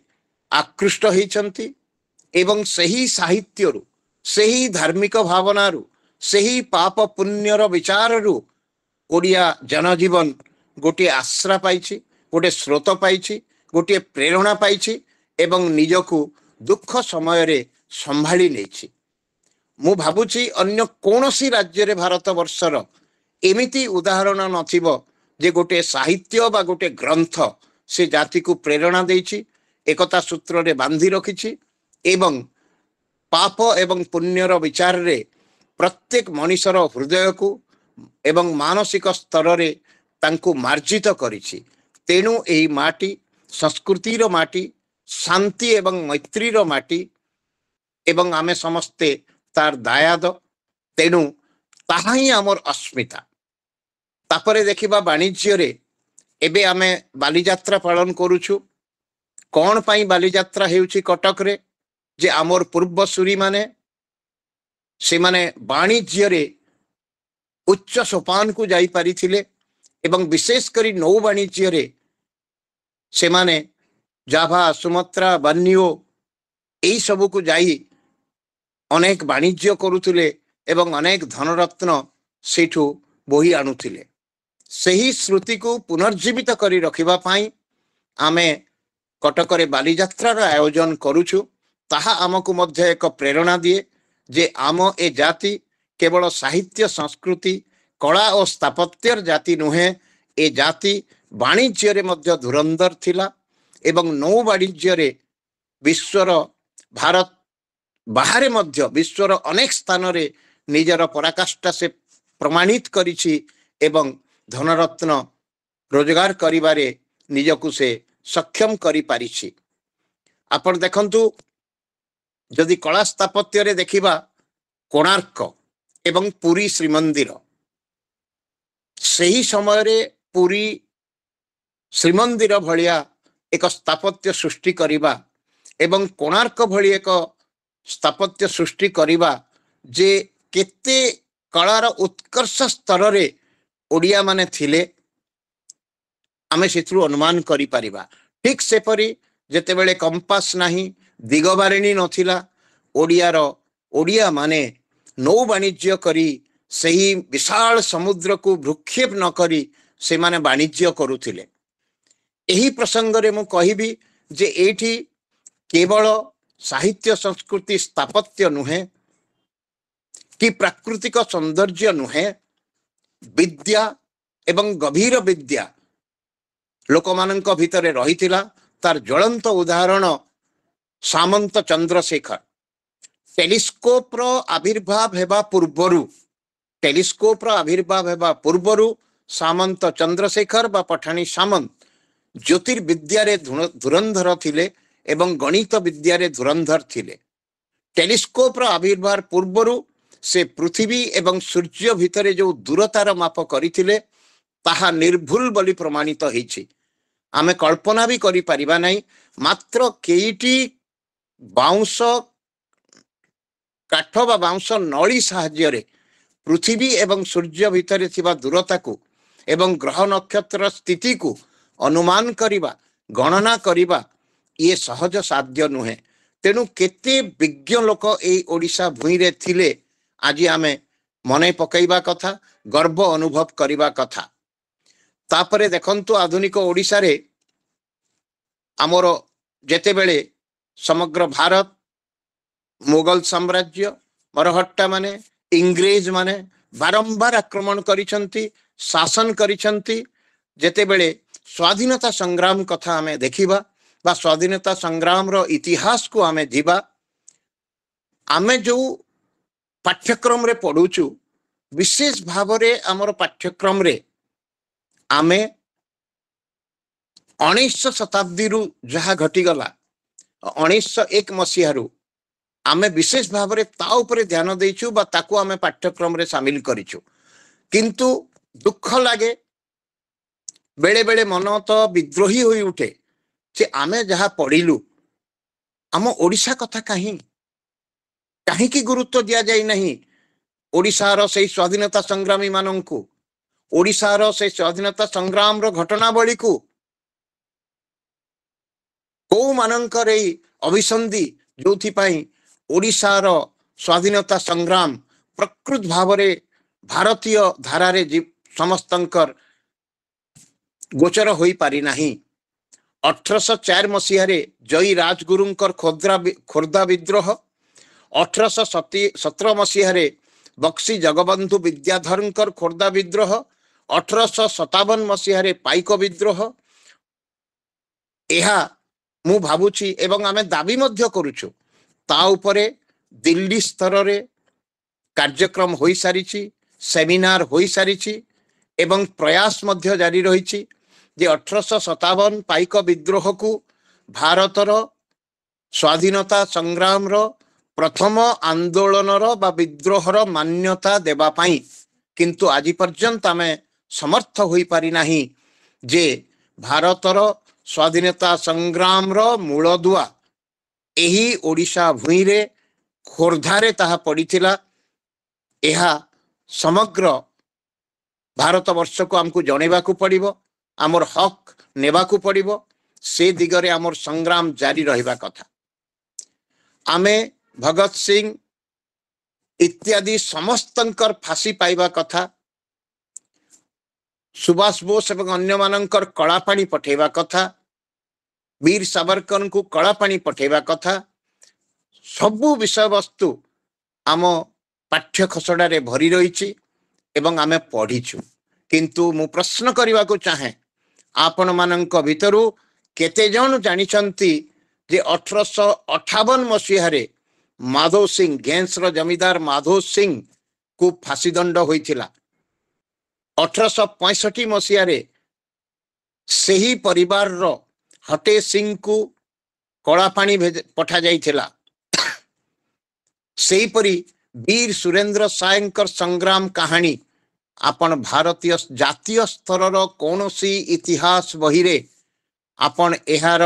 आकृष्ट हेछंती। एवं सही साहित्य रु, सही धार्मिक भावना रु, सही पाप पुण्यर विचार रु ओडिया जनजीवन गोटे आश्रा पाइछि, गोटे स्रोत पाइछि, गोटे प्रेरणा पाइछि। एवं निजकु दुख समय रे संभाली नेछि। मु भाबुछि अन्य कोनोसी राज्य रे भारत वर्षर एमिति उदाहरण नथिबो जे गोटे साहित्य बा गोटे ग्रंथ से जाति को प्रेरणा देछि, एकता सूत्र रे बांधी रखिछि। एवं पाप एवं पुण्यर विचार रे प्रत्येक मनुष्यर हृदय को एवं मानसिक स्तर रे तांको मार्जित करिछि। तेणु एही माटी संस्कृतिर माटी, शांति एवं मैत्रीर माटी एवं आमे समस्ते तार दायाद। तेणु ताहा ही आमर अस्मिता। तापरे देखिबा वाणिज्य रे एबे आमे बालीजात्रा पालन करूछु। कौन पाई बालीजात्रा हेउछि कटक रे जे आमर पूर्वसूरी माने से माने वाणिज्य रे उच्च सोपान को जाई पारिथिले एवं विशेष करी नौ वाणिज्य रे से माने जाभा, सुमात्रा, बन्यो एई सबु को जाई अनेक वाणिज्य करुथिले एवं अनेक धनरत्न सेठू बोही आणुथिले। सही श्रुति को पुनर्जीवित करी रखिबा पाई आमे कटकरे बालीजात्रार आयोजन करूछु। ताहा आमको मध्य एक प्रेरणा दिए जे आम ए जाति केवल साहित्य, संस्कृति, कला और स्थापत्यर जाति नुहे। ए जाति वाणिज्य रे मध्य धुरंधर थिला एवं नौ वाणिज्य रे विश्वर भारत बाहरे मध्य विश्वर अनेक स्थान रे निजर पराकाष्ठा से प्रमाणित करिछि एवं धनरत्न रोजगार करिबारे निजकु से सक्षम करि पारिछि। आपण देखंतु जदि कला स्थापत्य रे देखिबा कोणार्क एवं पुरी श्रीमंदिर, सही समय रे पुरी श्रीमंदिर भलिया एक स्थापत्य सृष्टि करिबा एवं कोणार्क भली एक स्थापत्य सृष्टि करिबा जे केते कलार उत्कर्ष स्तर रे ओडिया माने थिले आमे सेथु अनुमान करि परिबा। ठीक से परी जेतेबेले कंपास नाही, दिगबारिणी नथिला, ओडिया माने नौ वाणिज्य करी सही विशाल समुद्र को भ्रुक्षेप न करी से माने वाणिज्य करुथिले। एही प्रसंग रे मु कहिबी जे एठी केवल साहित्य, संस्कृति, स्थापत्य नुहे कि प्राकृतिक सौंदर्य नुहे, विद्या एवं गभीर विद्या लोकमानंक भितरे रहिथिला। तार ज्वलंत उदाहरण सामंत चंद्रशेखर। टेलीस्कोप रो आविर्भाव हेबा पूर्वरु सामंत चंद्रशेखर बा पठाणी सामंत ज्योतिर्विद्या रे धुरंधर थिले एवं गणित विद्या रे धुरंधर थिले। टेलीस्कोप रो आविर्भाव पूर्वरु से पृथ्वी एवं सूर्य भितरे जो दूरतार माप करिथिले ताहा निर्भुल बोली प्रमाणित होईछि। आमे कल्पना भी करि परिबा नाही। मात्र केईटी बाउंस काठ बा बाउंस नली साहाय्य रे पृथ्वी एवं सूर्य भितरे थिबा दूरता को एवं ग्रह नक्षत्र स्थिति को अनुमान करिबा, गणना करिबा ये सहज साध्य नुहे। तेणु केते विज्ञ लोक ए ओडिशा भूई रे थिले आज आमे मने पकईबा कथा, गर्व अनुभव करिबा कथा। तापरे देखंतु आधुनिक ओडिशा रे आमर जेतेबेले समग्र भारत मुगल साम्राज्य, मरहट्टा माने, इंग्रेज माने बारंबार आक्रमण करिसंती, शासन करिसंती। जेतेबेले स्वाधीनता संग्राम कथा आमे देखिबा बा स्वाधीनता संग्राम रो इतिहास को आमे जीवा, आमे जो पाठ्यक्रम रे पढुचु विशेष भाव रे आमर पाठ्यक्रम रे आमे 19 शताब्दी रु जहा घटी गला 1901 मसीहारू आमे विशेष भाव रे ता उपरे ध्यान देइछु बा ताकू आमे पाठ्यक्रम रे शामिल करिछु। किंतु दुख लागे, बेले बेले मन तो विद्रोही होई उठे जे आमे जहा पढ़िलु आम ओडिशा कथा कहीं की गुरुत्व दिया जाई नहीं। ओडिशार से स्वाधीनता संग्रामी मानंकु, ओडिशार से स्वाधीनता संग्राम रो घटनावली को को मानंकर अभिसंधि जोथि पाई ओडिशार स्वाधीनता संग्राम प्रकृत भाव रे भारतीय धारारे समस्तंकर गोचर होई पारि नाही। 1804 मसीह जयी राजगुरुंकर खोर्धा विद्रोह, 1817 मसीह बक्सी जगबंधु विद्याधरंकर खोर्धा विद्रोह, 1857 मसीह पाइक विद्रोह। यह मु भावुछि एवं आमे दाबी मध्य करूछु ता उपरे दिल्ली स्तर रे कार्यक्रम होई सारिछि, सेमिनार होई सारिछि एवं प्रयास मध्य जारी रहिछि जे 1857 पाइक विद्रोह को भारतर स्वाधीनता संग्राम रो प्रथम आंदोलन रो बा विद्रोह रो मान्यता देबा पाई, किंतु आज पर्यंत आमे समर्थ होई पारि नाही जे भारतर स्वाधीनता संग्राम रो मूलदुआ एही ओडिशा भूई रे खोर्धारे ताहा पड़ीथिला। एहा समग्र भारत वर्ष को आमको जणेबा को पड़िबो, आमर हक नेबा को पड़िबो, से दिगरे आमर संग्राम जारी रहिबा कथा। आमे भगत सिंह इत्यादि समस्तंकर फांसी पाइबा कथा, सुभाष बोस एवं अन्य मानंकर कला पानी पठेबा कथा, वीर सावरकर को कला पानी पठेबा कथा, सबु विषय वस्तु आम पाठ्य खसड़ा रे भरी रही एवं आमे पढ़ीछु। किंतु मु प्रश्न करने को चाहे आपण मानंक भितरु केते जन जानिछंती जे 1858 मसीह रे माधव सिंह गेंस रो जमीदार माधव सिंह को फांसी दंड होइथिला। 1865 मसीह रे सही परिवार रो हटे सिंह को कला पानी पठा जाइथिला। सेही परी वीर सुरेंद्र सायंकर संग्राम कहानी आपण भारतीय जातीय स्तर रो कोनोसी इतिहास बही रे आपण एहार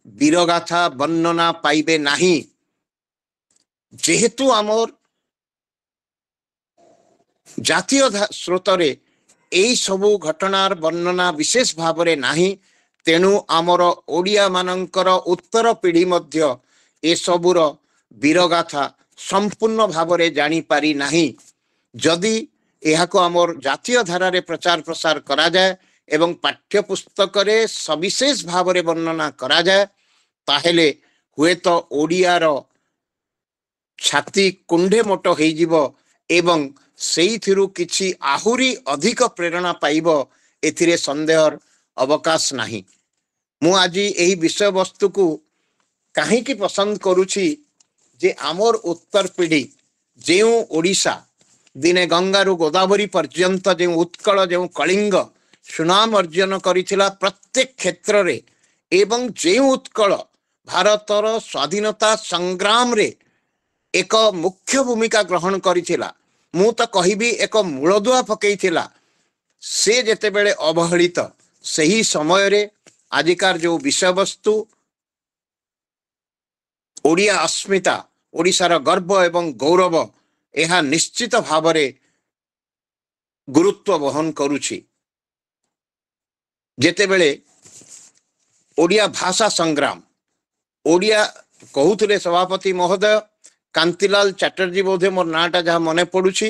वीरगाथा वर्णना पाइबे नाही। जेहेतु आमर जातीय स्रोत रे एई सबु घटनार वर्णना विशेष भाव रे नाही, तेनु आमर ओडिया मानंकर उत्तर पीढ़ी मध्य ए सबुर वीरगाथा संपूर्ण भाव रे जानी पारी नाही। जदि एहा को आमर जातीय धारा रे प्रचार प्रसार करा जाए एवं पाठ्य पुस्तक रे सविशेष भाव रे वर्णना करा जाए, ताहेले हुए तो ओडिया रो छाती कुंडे मोट होई जिवो एवं सेइथिरु किछि आहुरी अधिक प्रेरणा पाइबो, एथिरे संदेहर अवकाश नाही। मु आजी एही विषय वस्तु को काहे की पसंद करूछि जे आमर उत्तर पीढ़ी जेउ ओडिशा दिने गंगारू गोदावरी पर्यंत जो उत्कल जो कलिंग सुनाम अर्जन करिथिला प्रत्येक क्षेत्र रे एवं जो उत्कल भारतर स्वाधीनता संग्राम रे एक मुख्य भूमिका ग्रहण करिथिला, मु तो कहिबी एक मूलदुआ पकईथिला, से जेते बेले अवहेलित सही समय रे आजिकार जो विषय वस्तु ओडिया अस्मिता ओडिशार गर्व एवं गौरव यह निश्चित भाव रे गुरुत्व वहन करुछि। जेते बेले ओडिया भाषा संग्राम ओडिया कहूथिले सभापति महोदय कांतिलाल चैटर्जी बोधे मोर नाटा जहाँ मने पड़ुछि,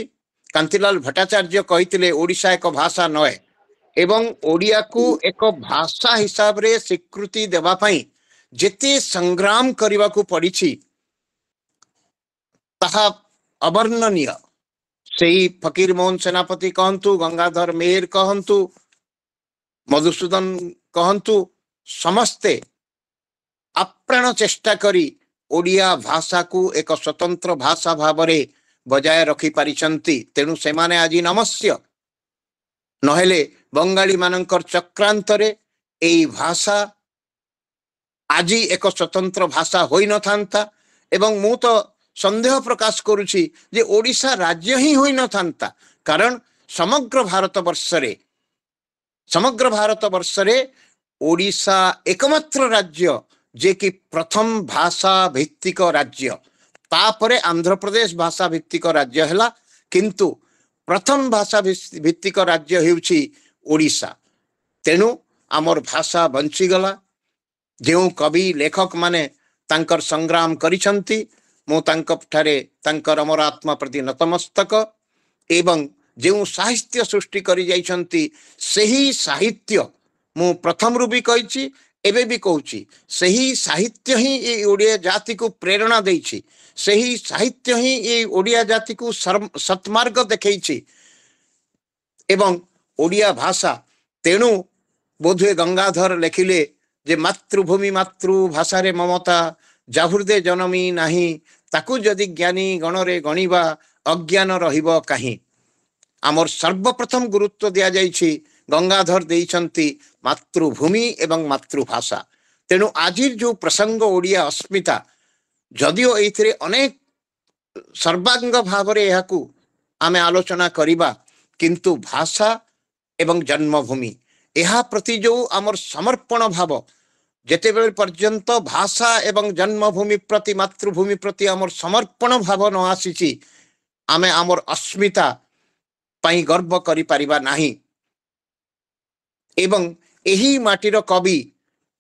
कांतिलाल भट्टाचार्य कहिथिले ओडिशा एक भाषा नए एवं ओडिया को एक भाषा हिसाब रे स्वीकृति देबा पई जेते संग्राम करबा को पड़िछि ताहा अवर्णनीय। सेही फकीर मोहन सेनापति कहंतु, गंगाधर मेहर कहंतु, मधुसूदन कहंतु, समस्ते अप्राण चेष्टा करी ओडिया भाषा को एक स्वतंत्र भाषा भाव रे बजाय रखी पारिछंती। तेणु सेमाने आज नमस्य, नहेले बंगाली मानंकर चक्रांत रे एई भाषा आज एक स्वतंत्र भाषा होई न थांता एवं मु तो संदेह प्रकाश करुछि जे ओडिशा राज्य ही होई न थांता, कारण समग्र भारत वर्ष रे ओडिशा एकमात्र राज्य जे कि प्रथम भाषा भित्तिक राज्य, तापरे आंध्र प्रदेश भाषा भित्तिक राज्य हैला, किंतु प्रथम भाषा भित्तिक राज्य हेउछि ओडिशा। तेणु आमर भाषा बंची गला। जो कवि लेखक माने तांकर संग्राम करिसंती, मु तांकठारे तांकर अमर आत्मा प्रति नतमस्तक एवं जो साहित्य सृष्टि करि जाइछंती सही साहित्य मु प्रथम रु भी कहिछि, एबे भी कहूछि, सही साहित्य ही ए ओडिया जाति को प्रेरणा देछि, सही साहित्य ही ए ओडिया जाति को सत्मार्ग देखैछि एवं ओडिया भाषा। तेणु बोधे गंगाधर लेखिले जे मातृभूमि मातृभाषा रे ममता जाहुर्दे जनमी नाही, ताकू जदि ज्ञानी गणरे गणिबा अज्ञान रहिबो काहीं। आमर सर्वप्रथम गुरुत्व दिया जाइछि गंगाधर देइछंती मातृभूमि एवं मातृभाषा। तेणु आज जो प्रसंग ओडिया अस्मिता जदिओ एथिरे अनेक सर्वांग भाव रे एहाकू आमे आलोचना करिबा, किंतु भाषा एवं जन्मभूमि एहा प्रति जो आमर समर्पण भाव जेतेबेले पर्यंत भाषा एवं जन्मभूमि प्रति मातृभूमि प्रति आमर समर्पण भाव न आसीछि आमे आमर अस्मिता पाई गर्व करि परिबा नाही। एवं एही माटीर कवि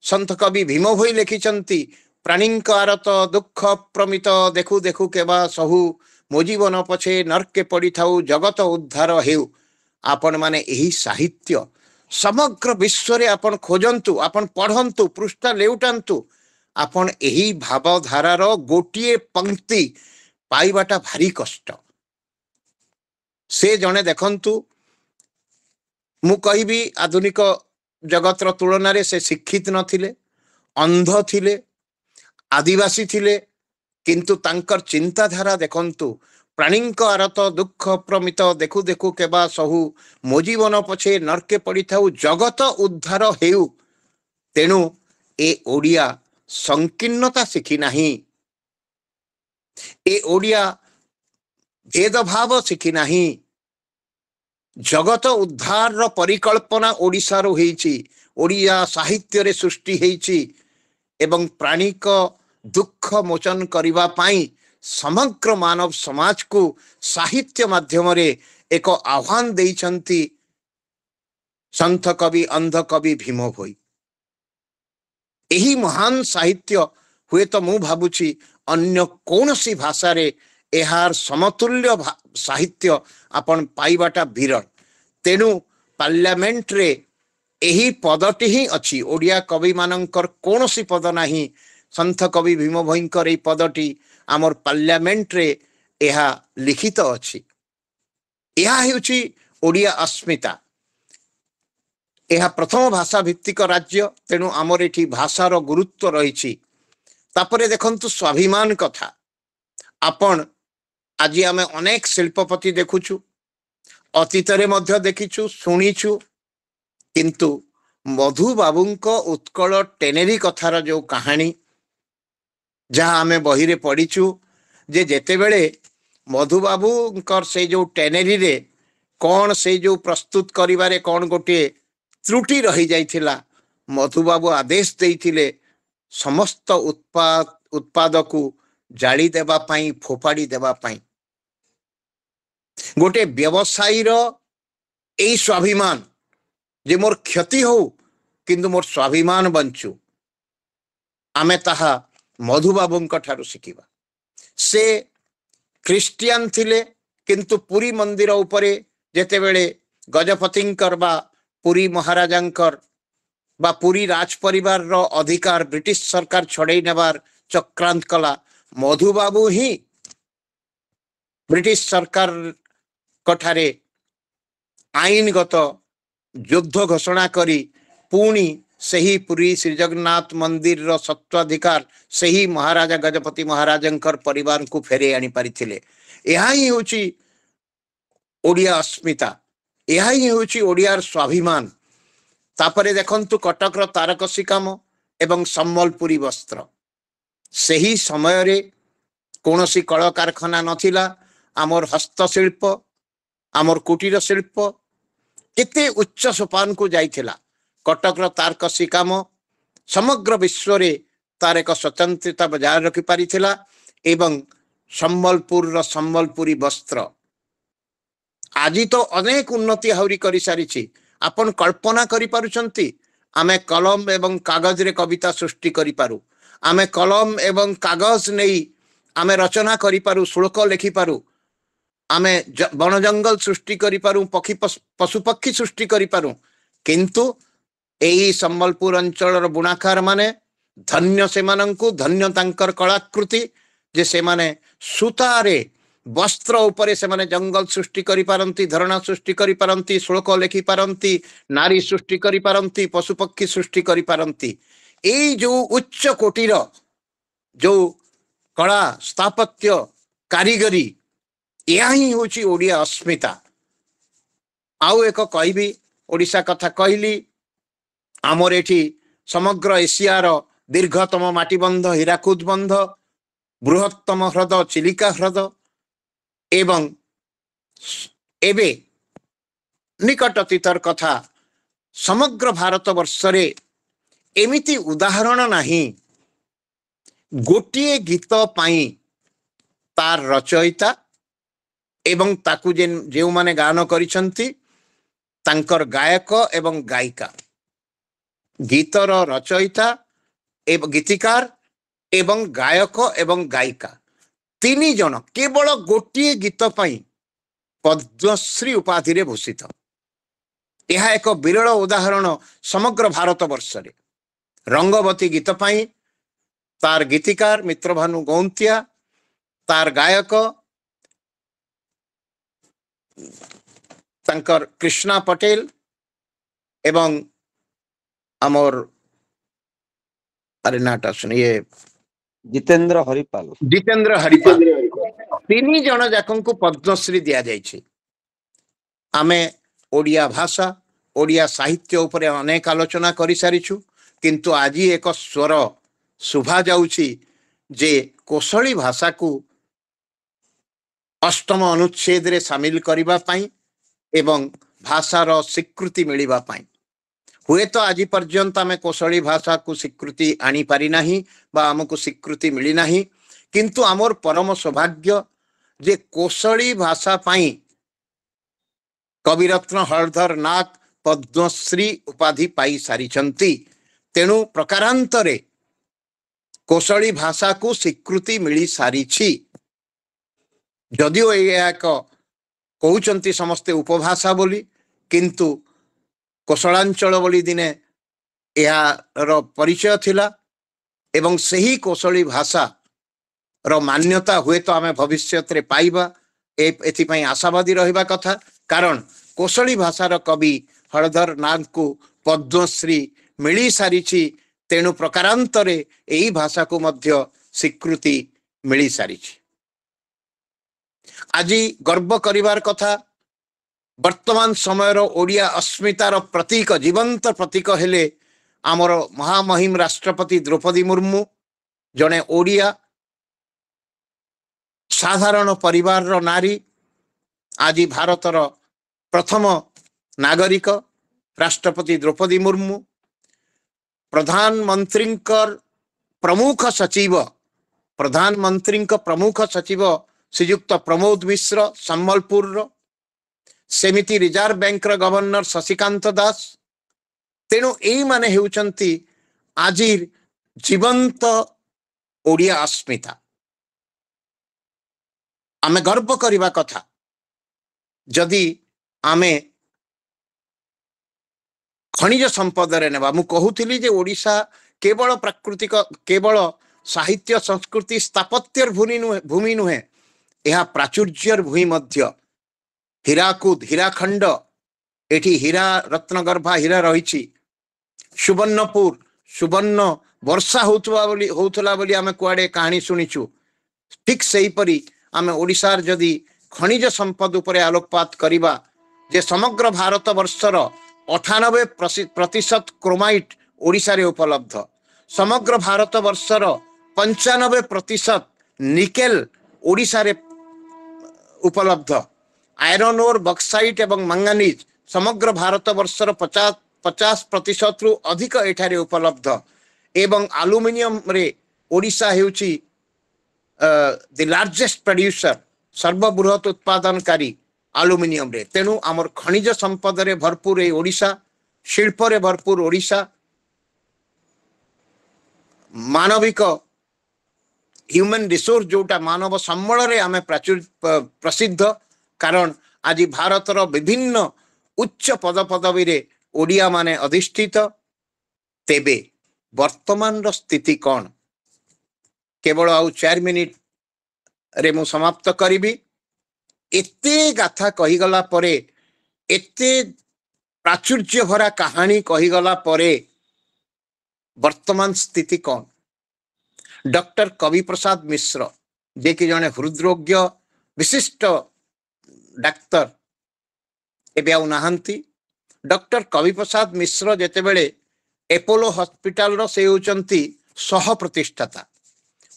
संत कवि भीम भोई लिखिचंती प्राणींक आरत दुख प्रमित देखु देखु केबा सहु मो जीवन पछे नरके पड़ी थाउ जगत उद्धार हेउ। आपण माने एही साहित्य समग्र विश्व रे आपण खोजंतु, आपण पढ़ंतु, पृष्ठा लेउटांतु, आपण एही भावधारार गोटिए पंक्ति पाइबाटा भारी कष्ट। से जने देखंतु मु कहिबी आधुनिक जगतर तुलन से शिक्षित नथिले, अंध थिले, आदिवासी थिले, किंतु तांकर चिंताधारा देखंतु प्राणींक आरत दुख प्रमित देखु देखु केबा सहु मो जीवन पछे नरके पड़ी थाउ जगत उद्धार हेउ। तेणु ए ओडिया संकीर्णता शिखी नाही, ए ओडिया भेदभाव शिखी नाही। जगत उद्धार रो परिकल्पना ओडिसा रो हेइची, ओडिया साहित्य रे सृष्टि हेइची एवं प्राणिक दुख मोचन करिबा पाई समग्र मानव समाज को साहित्य माध्यम रे एक आह्वान देइछंती संत कवि अंध कवि भीम भोई। एही महान साहित्य हुए तो मु भाबुची अन्य कौनसी भाषा रे एहार समतुल्य साहित्य आपण पाइबाटा विरल। तेणु पार्लियामेंट रे एही पदटी ही अछि, ओडिया कवि मानकर कौनसी पद नाही। संत कवि भीम भोईंकर एही पदटी आमर पार्लियामेंट रे एहा लिखित अछि। एहा हेउछि ओडिया अस्मिता। एहा प्रथम भाषा भित्तिक राज्य, तेणु आमर एठी भाषार गुरुत्व रहिछि। तापरे देखंतु स्वाभिमान कथा। आपण आज आमे अनेक शिल्पपति देखुछु, अतीतरे मध्य देखिछु, शुणीछु, किंतु मधु बाबूंको उत्कल टेनेरी कथार जो कहानी जहाँ आमे बही रे पढ़ीछु जे जेतेबेले मधुबाबूंकर से जो टेनेरी रे कौन से जो प्रस्तुत करिबारे कौन गोटे त्रुटि रही जाइथिला, मधुबाबू आदेश देइथिले समस्त उत्पाद को जाली देबा पाई, फोपाड़ी देबा पाई। गोटे व्यवसायी रो एई स्वाभिमान जे मोर क्षति हो किंतु मोर स्वाभिमान बंचु, आमे ताहा मधुबाबूंक ठारू शिखिबा। से ख्रिस्टियान थिले, किंतु पुरी मंदिर उपरे जेतेबेले गजपतिंकर बा पुरी महाराजांकर बा पुरी राज परिवार रो अधिकार ब्रिटिश सरकार छड़े नेबार चक्रांत कला, मधुबाबू ही ब्रिटिश सरकार कठारे आईनगत युद्ध घोषणा करी पुणी सही पुरी श्री जगन्नाथ मंदिर रो सत्वाधिकार सही महाराजा गजपति महाराजंकर परिवार को फेरे आनी पारिथिले। एहा ही होची ओडिया अस्मिता, एहा ही होची ओडियार स्वाभिमान। तापरे देखंतु कटकर तारकसी काम एवं सम्बलपुरी वस्त्र। सही समय रे कोनोसी कल कारखाना नथिला। आमर हस्तशिल्प, आमर कुटीर शिल्प केते उच्च सोपान को जाइथिला। कटकर तारकसी काम समग्र विश्व रे तार एक स्वतंत्रता बजाय रखि पारिथिला एवं सम्बलपुर रो सम्बलपुरी वस्त्र आज तो अनेक उन्नति हाउरी करि सारिछि। आपण कल्पना करि पारुछंती आमे कलम एवं कागज रे कविता सृष्टि करि पारु, आमे कलम एवं कागज नहीं आमे रचना करि पारु, श्लोक लिखि पारु, आमे वन जंगल सृष्टि करि पारु, पक्षी पशु पक्षी सृष्टि करि पारु। किंतु एही सम्बलपुर अंचल बुणाकार माने धन्य से मानंकु, धन्य तांकर कलाकृति जे से माने सूतारे वस्त्र उपरे से माने जंगल सृष्टि करि पारंती, धरणा सृष्टि करि पारंती, श्लोक लिखि पारंती, नारी सृष्टि करि पारंती, पशु पक्षी सृष्टि करि पारंती। एई जो उच्च कोटीर जो कला स्थापत्य कारीगरी या ही हूँ ओडिया अस्मिता। आउ एक कहबी ओडिशा कथा कहली आमर एठी समग्र एशियार दीर्घतम माटीबंध हीराकुद बंध बृहत्तम ह्रद चिलिका ह्रद एवं एबे निकट अतीतर कथा समग्र भारत वर्षरे एमिति उदाहरण नहीं गोटिए गीत पाई तार रचयिता एवं ताकू जे माने गान करिसंती तांकर गायक एवं गायिका गीतर रचयिता एवं गीतिकार एवं गायक एवं गायिका तीन जन केवल गोटिए गीत पाई पद्मश्री उपाधि रे भूषित। यह एक विरल उदाहरण समग्र भारत वर्ष रे। रंगवती गीत पाई तार गीतिकार मित्रभानु गौंतिया तार गायक तांकर कृष्णा पटेल एवं आमर अरे नाटा सुनिए जितेंद्र हरिपाल तीन जन जाक को पद्मश्री दिया जाइए। आमे ओडिया भाषा ओडिया साहित्य उपरे अनेक आलोचना कर सारिछु किंतु आज एक स्वर शुभा जाउछि जे कोशली भाषा को अष्टम अनुच्छेद रे शामिल करिबा पाई एवं भाषार स्वीकृति मिलिबा पाई। हुए तो आज पर्यंत आम कोशली भाषा को स्वीकृति आनी पारि नाही बा आमको स्वीकृति मिली नाही किंतु आमर परम सौभाग्य जे कोशली भाषा पाई कविरत्न हरधर नाग पद्मश्री उपाधि पाई सारिछंती। तेणु प्रकारांतरे कोशली भाषा को स्वीकृति मिली सारिछि। जदिओ एक कहउचंती समस्ते उपभाषा बोली किंतु कोशलांचल बोली दिने यार परिचय थिला एवं सही कोशली भाषा रो मान्यता हुए तो आमे भविष्य रे पाइबा एथिपाई आशावादी रहिबा कथा। कारण कोशली भाषार कवि हरधर नाग को पद्मश्री मिली सारिछि। तेणु प्रकारांतरे एही भाषा को मध्य स्वीकृति मिली सारिछि। आज गर्व करिवार कथा वर्तमान समय ओडिया अस्मितार प्रतीक जीवंत प्रतीक हेले आमर महामहिम राष्ट्रपति द्रौपदी मुर्मू जने ओडिया साधारण परिवार नारी आज भारतर प्रथम नागरिक राष्ट्रपति द्रौपदी मुर्मू प्रधानमंत्री प्रमुख सचिव श्रीयुक्त प्रमोद मिश्र सम्बलपुर सेमिति reserve bank governor Shashikant Das. तेणु यही माने हेउचंती आजिर जीवंत ओडिया अस्मिता। आमे गर्व करिबा कथा जदि आमे खनिज संपद रे नेबा। मु कहूथिली जे ओडिशा केवल प्राकृतिक केवल साहित्य संस्कृति स्थापत्यर भूमि नुहे यह प्राचुर्यर भूमि मध्य हीराकुद हीराखंड एठी हीरा रत्नगर्भा हीरा रही सुवर्णपुर सुवर्ण वर्षा होतला बोली आमे कुआडे कहानी शुणीचु। ठीक सही परी आमे ओडिशार जदि खनिज संपद उपरे आलोकपात करिबा जे समग्र भारत वर्षर 98% क्रोमाइट ओडिशा रे उपलब्ध। समग्र भारत वर्षर 95% निकेल ओडिशा रे उपलब्ध। आयरन ओर बक्साइट एवं मंगानीज समग्र भारत वर्षर 50% रु अधिक एठारे उपलब्ध। एवं एल्युमिनियम रे ओडिशा हेउची द लार्जेस्ट प्रोड्यूसर सर्वबृहत उत्पादनकारी एल्युमिनियम रे। तेणु आमर खनिज संपद रे भरपूर ए ओडिशा शिल्प रे भरपूर ओडिशा मानविक ह्यूमन रिसोर्स जोटा मानव सम्बल रे आमे प्रसिद्ध। कारण आज भारतर विभिन्न उच्च पद पदवी रे ओडिया माने अधिष्ठित। तेबे वर्तमान रो स्थिति कौन केवल आउ 4 मिनिट रे मु समाप्त करिबी। एते गाथा कहीगला परे एते प्राचुर्य भरा कहानी कहीगला परे वर्तमान स्थिति कौन डॉक्टर कवि प्रसाद मिश्र जे कि जने हृदरोग विशिष्ट डाक्तर एबे आउ नाहंती। डॉक्टर कवि प्रसाद मिश्र जेते बेले एपोलो हॉस्पिटल रो से होचंती सह प्रतिष्ठाता।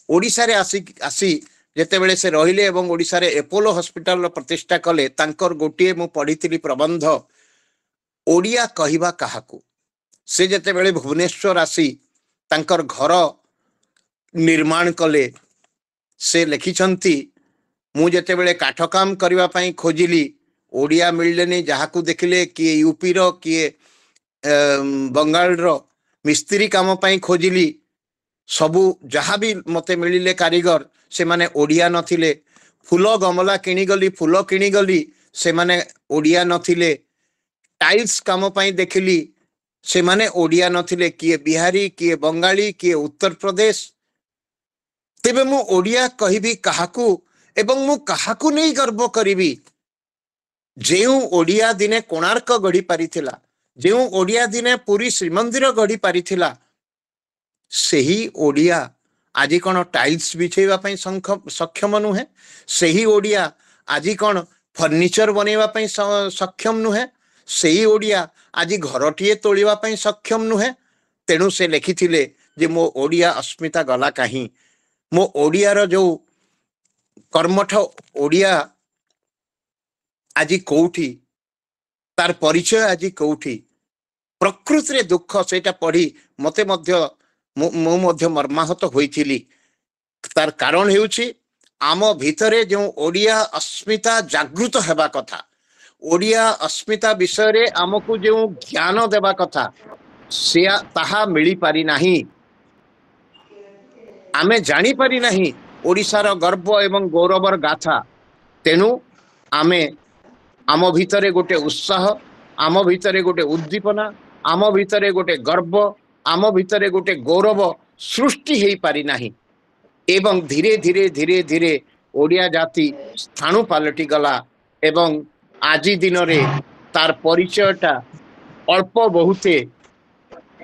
ओडिसा रे आसी जेते बेले से रहिले एवं ओडिसा रे एपोलो हॉस्पिटल रो प्रतिष्ठा कले तांकर गोटिए मु पढ़िथिली प्रबंध ओडिया कहिबा काहाकू। से जेते बेले भुवनेश्वर आसी तांकर घर निर्माण कले से लिखिछंती मु जेते बेले काठ काम करबा पई खोजिली ओडिया मिललेनी जहाकू देखिले कि यूपी रो कि बंगाल रो मिस्त्री काम पई खोजिली सबू जहाँ भी मते मिलिले कारीगर से माने ओडिया नथिले। फूल गमला किणीगली फूल किणीगली से माने ओडिया नथिले। टाइल्स काम पई देखिली से माने ओडिया नथिले किए बिहारी किए बंगाली किए उत्तर प्रदेश। तेबे मु ओडिया कहिबी काहाकू एवं मु काहाकू नहीं गर्व करिबी जेउ ओडिया दिने कोणार्क गढ़ी पारिथिला जेउ ओडिया दिने पुरी श्रीमंदिर गढ़ी पारिथिला सेही ओडिया आजी कौन टाइल्स बिछेवा पई सक्षम नुहे। सेही ओडिया आजी कौन फर्निचर बनैवा पई सक्षम नुहे। सेही ओडिया आजी घरटीए तोलिवा पई सक्षम नुहे। तेणु से लिखिथिले जे मो ओडिया अस्मिता गला काहीं मो ओडियार जो कर्मठ ओडिया आजी कोठी तार परिचय आजी कोठी प्रकृति रे दुख सेटा पढ़ी मते मध्य मु मध्य मर्माहत होइथिली। तार कारण हेउछि आम भितरे जो ओडिया अस्मिता जागृत हेबा कथा ओडिया अस्मिता विषय रे आमको जो ज्ञान देबा कथा से ताहा मिली पारि नाही। आमे जानी पारि नाही ओडिशार गर्व एवं गौरवर गाथा। तेणु आमे आम भितरे गोटे उत्साह आम भितरे गोटे उद्दीपना आम भितरे गोटे गर्व आम भितरे गोटे गौरव सृष्टि हेई पारि नाही। एवं धीरे धीरे धीरे धीरे ओडिया जाति स्थाणु पालटी गला एवं आजी दिन रे तार परिचयटा अल्प बहुते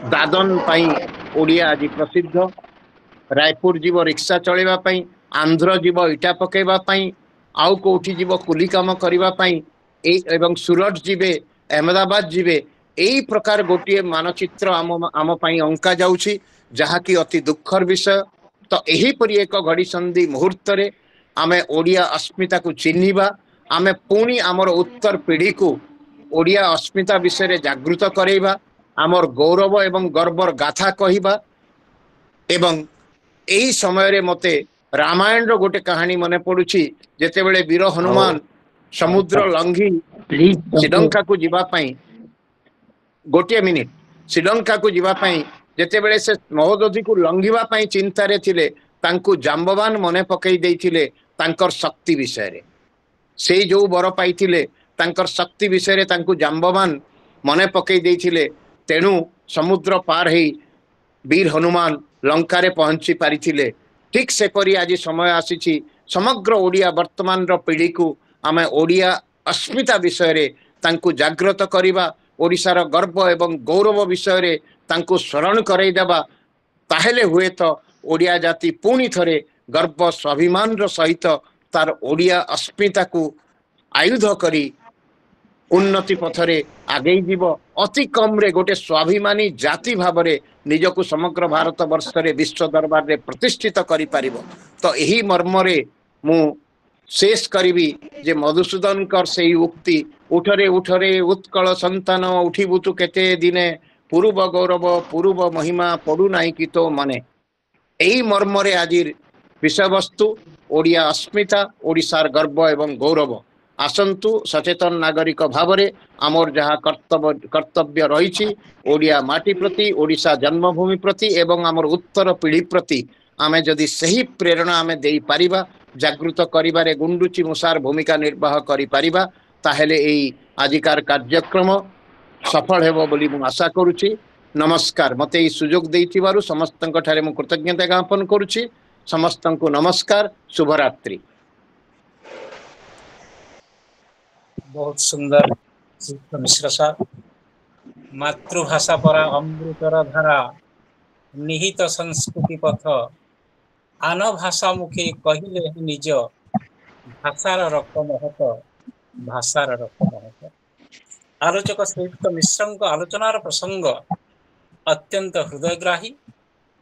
दादन पाई ओडिया आज प्रसिद्ध। रायपुर जीव रिक्शा चलेबा पाई आंध्र जीव इटा पकेबा पाई आउ कोठी जीव कुली काम करिबा पाई एवं सूरत जीवे अहमदाबाद जीवे एई प्रकार गोटे मानचित्र आम पाई अंका जाउछि जहा कि अति दुखर विषय। तो एही परि एक घड़ी संधि मुहूर्त रे आमे ओडिया अस्मिता को चिन्हिबा आमे पुणी आमर उत्तर पीढ़ी को ओडिया अस्मिता विषय रे जागृत करेबा आमर गौरव एवं गर्वर गाथा कहिबा। एवं एही समय रे मते रामायण रो गोटे कहानी मने पडुछि जेते बेले वीर हनुमान समुद्र लंघी श्रीलंका को जीवा पाई गोटे मिनिट श्रीलंका को जीवा पाई जेते बेले से महोदधि को लंघिबा पाई चिंता रे थिले तांकु जाम्बवान मने पकई देइथिले तांकर शक्ति विषय रे से जो बर पाइथिले तांकर शक्ति विषय रे तांकु जाम्बवान मने पकई देइथिले। तेणु समुद्र पार हेई वीर हनुमान लंका रे पहुंची पारिथिले। ठीक से परि आज समय आसीछि समग्र ओडिया वर्तमान रो पीढ़ी को आमे ओडिया अस्मिता विषय रे तांकु जागृत करिबा ओडिशार गर्व एवं गौरव विषय रे तांकु स्मरण करई देबा ताहेले हुए तो ओडिया जाति पुणी थरे गर्व स्वाभिमान रो सहित तार ओडिया अस्मिता को आयुध करी उन्नति पथरे आगे जीव अति कम रे गोटे स्वाभिमानी जाति भावरे निजको समग्र भारत वर्ष रे विश्व दरबार रे प्रतिष्ठित करि पारिबो। तो एही मर्म रे मु शेष करिबी जे मधुसूदन कर सेही उक्ति उठरे उठरे उत्कल संतान उठिबु तु केते दिने पूर्व गौरव पूर्व महिमा पडु नाही कि तो मने। एही मर्म रे आजिर विषय वस्तु ओडिया अस्मिता ओडिशार गर्व एवं गौरव। आसंतु सचेतन नागरिक भावरे आमर जहाँ कर्तव्य रही ओडिया माटी प्रति ओडिशा जन्मभूमि प्रति एवं आमर उत्तर पीढ़ी प्रति आमे जदि सही प्रेरणा आमे देई पारिबा जागृत करिबारे गुंडुची मुसार भूमिका निर्वाह करि पारिबा ताहेले एई आजिकार कार्यक्रम सफल हेबो बोली मु आशा करूची। नमस्कार। मते ई सुजोग देइथिबारु समस्तंक ठारे मु कृतज्ञता ज्ञापन करूची। समस्तंकु नमस्कार। शुभरात्रि। बहुत सुंदर मिश्र साहब। मातृभाषा परा अमृतर धारा निहित संस्कृति पथ आन भाषा मुखे कहिले निज भाषार रक्त महत भाषार रक्त महत। आलोचक श्रीयुक्त मिश्रଙ୍କ आलोचनार प्रसंग अत्यंत हृदयग्राही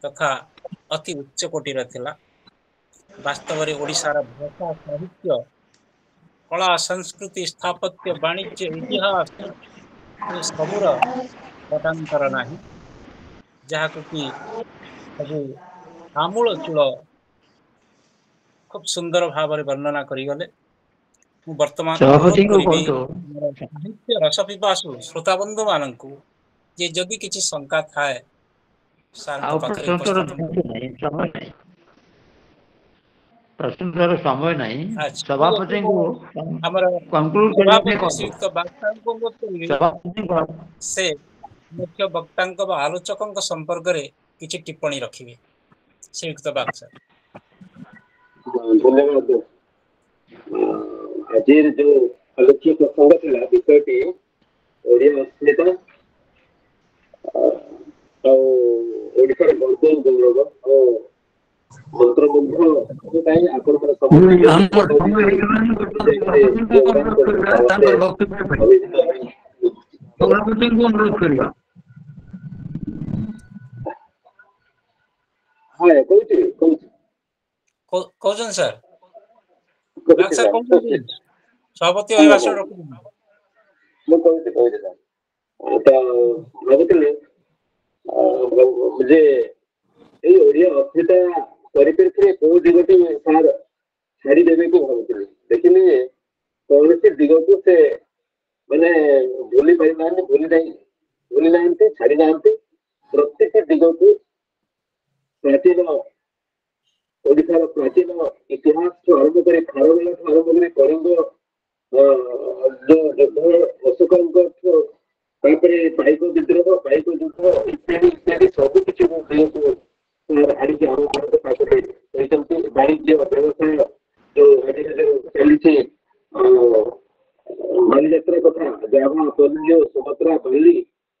तथा अति उच्च कोटीर थिला। वास्तव में ओडिशार भाषा साहित्य कला संस्कृति स्थापत्य वाणिज्य इतिहास ए सबुर पटांतर नाही जहाकु कि सबु आमूल चूल खूब सुंदर भाव वर्णना करिगले। ମୁଁ ବର୍ତ୍ତମାନ ଅନୁରୋଧ ସଭାପତିଙ୍କୁ କରିବି କୁହନ୍ତୁ ଆମର ସାହିତ୍ୟ ରସପିପାସୁ ଶ୍ରୋତାବନ୍ଧୁ ମାନଙ୍କୁ ଯେ ଯଦି କିଛି ଶଙ୍କା ଥାଏ ସାରଙ୍କ ଆଉ ପାଖରେ ପ୍ରଶ୍ନୋତ୍ତର ଉପସ୍ଥାପନ ଦିଅନ୍ତୁ ନାହିଁ, ସମୟ ନାହିଁ, ପ୍ରଶ୍ନୋତ୍ତର ସମୟ ନାହିଁ। ଆଚ୍ଛା, ଠିକ ଅଛି, ସଭାପତିଙ୍କୁ ମୁଁ ଆମର କନକ୍ଲୁଡ କରିବା ପାଇଁ ସଭାପତି କୁହନ୍ତୁ। ଶ୍ରୀଯୁକ୍ତ ବାଗଚାଙ୍କୁ ଅନୁରୋଧ କରିବି ସଭାପତିଙ୍କ ସେ ମୁଖ୍ୟ ବକ୍ତାଙ୍କ ବା ଆଲୋଚକଙ୍କ ସମ୍ପର୍କରେ କିଛି ଟିପ୍ପଣୀ ରଖିବେ। ଶ୍ରୀଯୁକ୍ତ ବାଗଚା। ଧନ୍ୟବାଦ। ଆଜିର ଯୋଉ ଆଲୋଚ୍ୟ ପ୍ରସଙ୍ଗ ଥିଲା ବିଷୟଟି ଓଡ଼ିଆ ଅସ୍ମିତା ଆଉ ଓଡ଼ିଶାର ଗୌରବ ଗୌରବ ଓ ମନ୍ତ୍ରମୁଗ୍ଧ ପାଇଁ ଆପଣଙ୍କର ସମସ୍ତଙ୍କୁ ଆମର ସମୟ ହେଇଗଲାଣି। ସଭାପତିଙ୍କୁ ଅନୁରୋଧ କରିବା ତାଙ୍କର ବକ୍ତବ୍ୟ ପାଇଁ। ସଭାପତିଙ୍କୁ ଅନୁରୋଧ କରିବା। ହଁ କହୁଛି କହୁଛି କହୁଛନ୍ତି ସାର୍? କହୁଛି ବାଗ ସାର୍ କହୁଛନ୍ତି ସଭାପତି ହଁ ଅଭିଭାଷଣ ହଁ ରଖୁଛନ୍ତି। ମୁଁ କହୁଛି ସାର୍ ତ ଭାବୁଥିଲି ଯେ ଏଇ ଓଡ଼ିଆ ଅସ୍ମିତା ପରିପ୍ରେକ୍ଷୀରେ କୋଉ ଦିଗଟି ସାର୍ ଛାଡ଼ିଦେବେ କୁ ଭାବୁଥିଲି। ଦେଖିଲି ଯେ କୌଣସି ଦିଗକୁ ସେ ମାନେ ଭୁଲି ପାରିନାହାନ୍ତି, ଭୁଲି ନାହାନ୍ତି, ଛାଡ଼ି ନାହାନ୍ତି। ପ୍ରତିଟି ଦିଗକୁ ପ୍ରାଚୀନ ଓଡ଼ିଶାର ପ୍ରାଚୀନ ଇତିହାସଠୁ ଆରମ୍ଭ କରି ଖାରବେଳଠୁ ଆରମ୍ଭ କରି କଳିଙ୍ଗ ଯୋଉ ଯୁଦ୍ଧ ଅଶୋକଙ୍କଠୁ ତାପରେ ପାଇକ ବିଦ୍ରୋହ, ପାଇକ ଯୁଦ୍ଧ ଇତ୍ୟାଦି ଇତ୍ୟାଦି ସବୁ କିଛି ଦିଗକୁ ଆଣିକି ଆମ ଭାରତ ପାଖରେ କହିଛନ୍ତି। ବାଣିଜ୍ୟ ବ୍ୟବସାୟ ଯୋଉ ଚାଲିଛି ବାଲିଯାତ୍ରା କଥା, ଜାଭା, ପଲ୍ଲୀ, ସୁଭଦ୍ରା, ବାଲି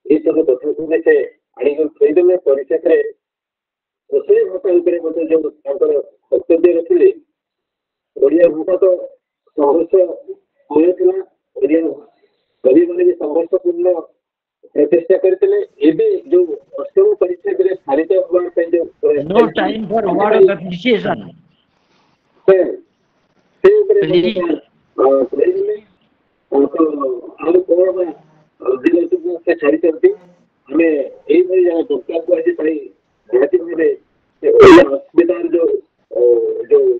ଏସବୁ କଥାକୁ ସେ ଆଣିକି ଥୋଇଦେଲେ। ପରିଶେଷରେ ରୋଷେଇ ଭାଷା ଉପରେ ମଧ୍ୟ ଯୋଉ ତାଙ୍କର ବକ୍ତବ୍ୟ ରଖିଲେ, ଓଡ଼ିଆ ଭାଷା ତ ସଂଘର୍ଷମୟ ଥିଲା। ଓଡ଼ିଆ କବିମାନେ ବି ସଂଘର୍ଷପୂର୍ଣ୍ଣ ପ୍ରଚେଷ୍ଟା କରିଥିଲେ। ଏବେ ଯୋଉ ଅଷ୍ଟମ ପରିଚ୍ଛେଦରେ ସାରିତ ହେବା ପାଇଁ ଯୋଉ No time for word of appreciation. ସେ ଉପରେ ମଧ୍ୟ Please. କହିଥିଲେ ଆଉ କଣ ବା ଦିଗକୁ ସେ ଛାଡ଼ିଛନ୍ତି। ଆମେ ଏଇଭଳି ଜଣେ ବକ୍ତାଙ୍କୁ ଆଜି ପାଇ ନିହାତି ଭାବେ ଅସ୍ମିତାର ଯୋଉ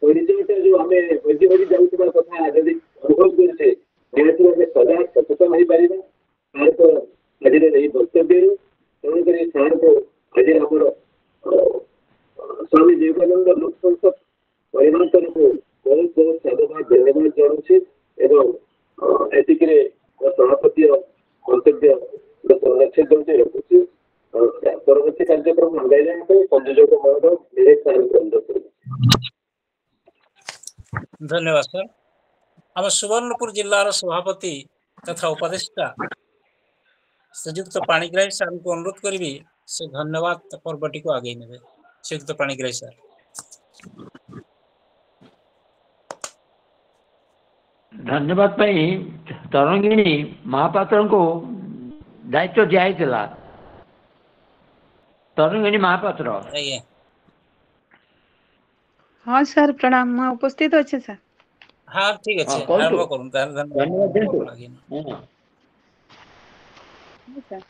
ପରିଚୟଟା ଯୋଉ ଆମେ ହଜି ହଜି ଯାଉଥିବା କଥା ଯଦି ଅନୁଭବ କରୁଛେ, ନିହାତି ଭାବେ ସଦା ସଚେତନ ହେଇପାରିବା ସାର୍ଙ୍କ ଆଜିର ଏଇ ବକ୍ତବ୍ୟରୁ। ତେଣୁକରି ସାର୍ଙ୍କୁ ଆଜି ଆମର ସ୍ୱାମୀ ବିବେକାନନ୍ଦ ଲୋକ ସଂସଦ ପରିବାର ତରଫରୁ ବହୁତ ବହୁତ ସାଧୁବାଦ ଧନ୍ୟବାଦ ଜଣାଉଛି ଏବଂ ଏତିକିରେ ସଭାପତି କର୍ତ୍ତବ୍ୟ ସଂରକ୍ଷିତ ଦଉଛି ରଖୁଛି। ପରବର୍ତ୍ତୀ କାର୍ଯ୍ୟକ୍ରମ ଆଗାଇ ଯାବା ପାଇଁ ସଂଯୋଜକ ମହୋଦୟ ବିବେକ ସାର୍ଙ୍କୁ ଅନୁରୋଧ କରିବି। ଧନ୍ୟବାଦ ସାର୍। ଆମ ସୁବର୍ଣ୍ଣପୁର ଜିଲ୍ଲାର ସଭାପତି ତଥା ଉପଦେଷ୍ଟା ଶ୍ରୀଯୁକ୍ତ ପାଣିଗ୍ରାହୀ ସାର୍ଙ୍କୁ ଅନୁରୋଧ କରିବି ସେ ଧନ୍ୟବାଦ ପର୍ବଟିକୁ ଆଗେଇ ନେବେ। ଶ୍ରୀଯୁକ୍ତ ପାଣିଗ୍ରାହୀ ସାର୍। ଧନ୍ୟବାଦ ପାଇଁ ତରଙ୍ଗିଣୀ ମହାପାତ୍ରଙ୍କୁ ଦାୟିତ୍ୱ ଦିଆହେଇଥିଲା। ତରଙ୍ଗିଣୀ ମହାପାତ୍ର। ଆଜ୍ଞା। हाँ सर प्रणाम, मैं उपस्थित अच्छे सर। ହଁ ଠିକ ଅଛି, କୁହନ୍ତୁ। ଆରମ୍ଭ କରନ୍ତୁ। ଧନ୍ୟବାଦ ଦିଅନ୍ତୁ। ଆଜ୍ଞା। ହଁ। सर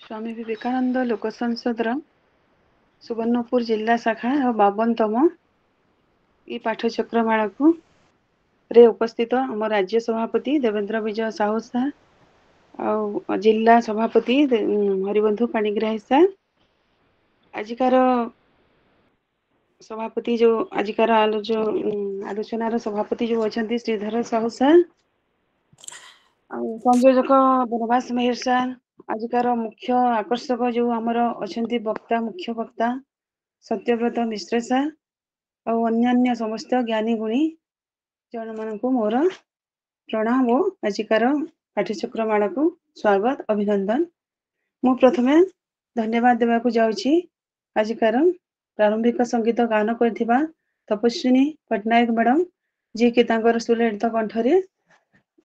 स्वामी विवेकानंद लोक संसदर सुवर्णपुर जिला शाखा 52तम ई पाठचक्रमाला को रे उपस्थित आम राज्य सभापति देवेंद्र विजय साहू सार आ जिला सभापति हरिबंधु पाणिग्राही सार, आजिकार सभापति जो आजिकार आलोचनार सभापति जो अच्छा श्रीधर साहू सार, संयोजक बनवास मेहर सार, आजिकार मुख्य आकर्षक जो आमर अच्छा वक्ता मुख्य वक्ता सत्यव्रत मिश्र सार और अन्यान्य समस्त ज्ञानी गुणी जन मान मोर प्रणाम और आजिकार पाठ्यचक्रमाला को स्वागत अभिनंदन। मु प्रथमे धन्यवाद देवाकू जाउछि आजिकार प्रारंभिक संगीत गान करथिबा तपस्विनी पटनायक मैडम जी के तांकर सुललित कंठरे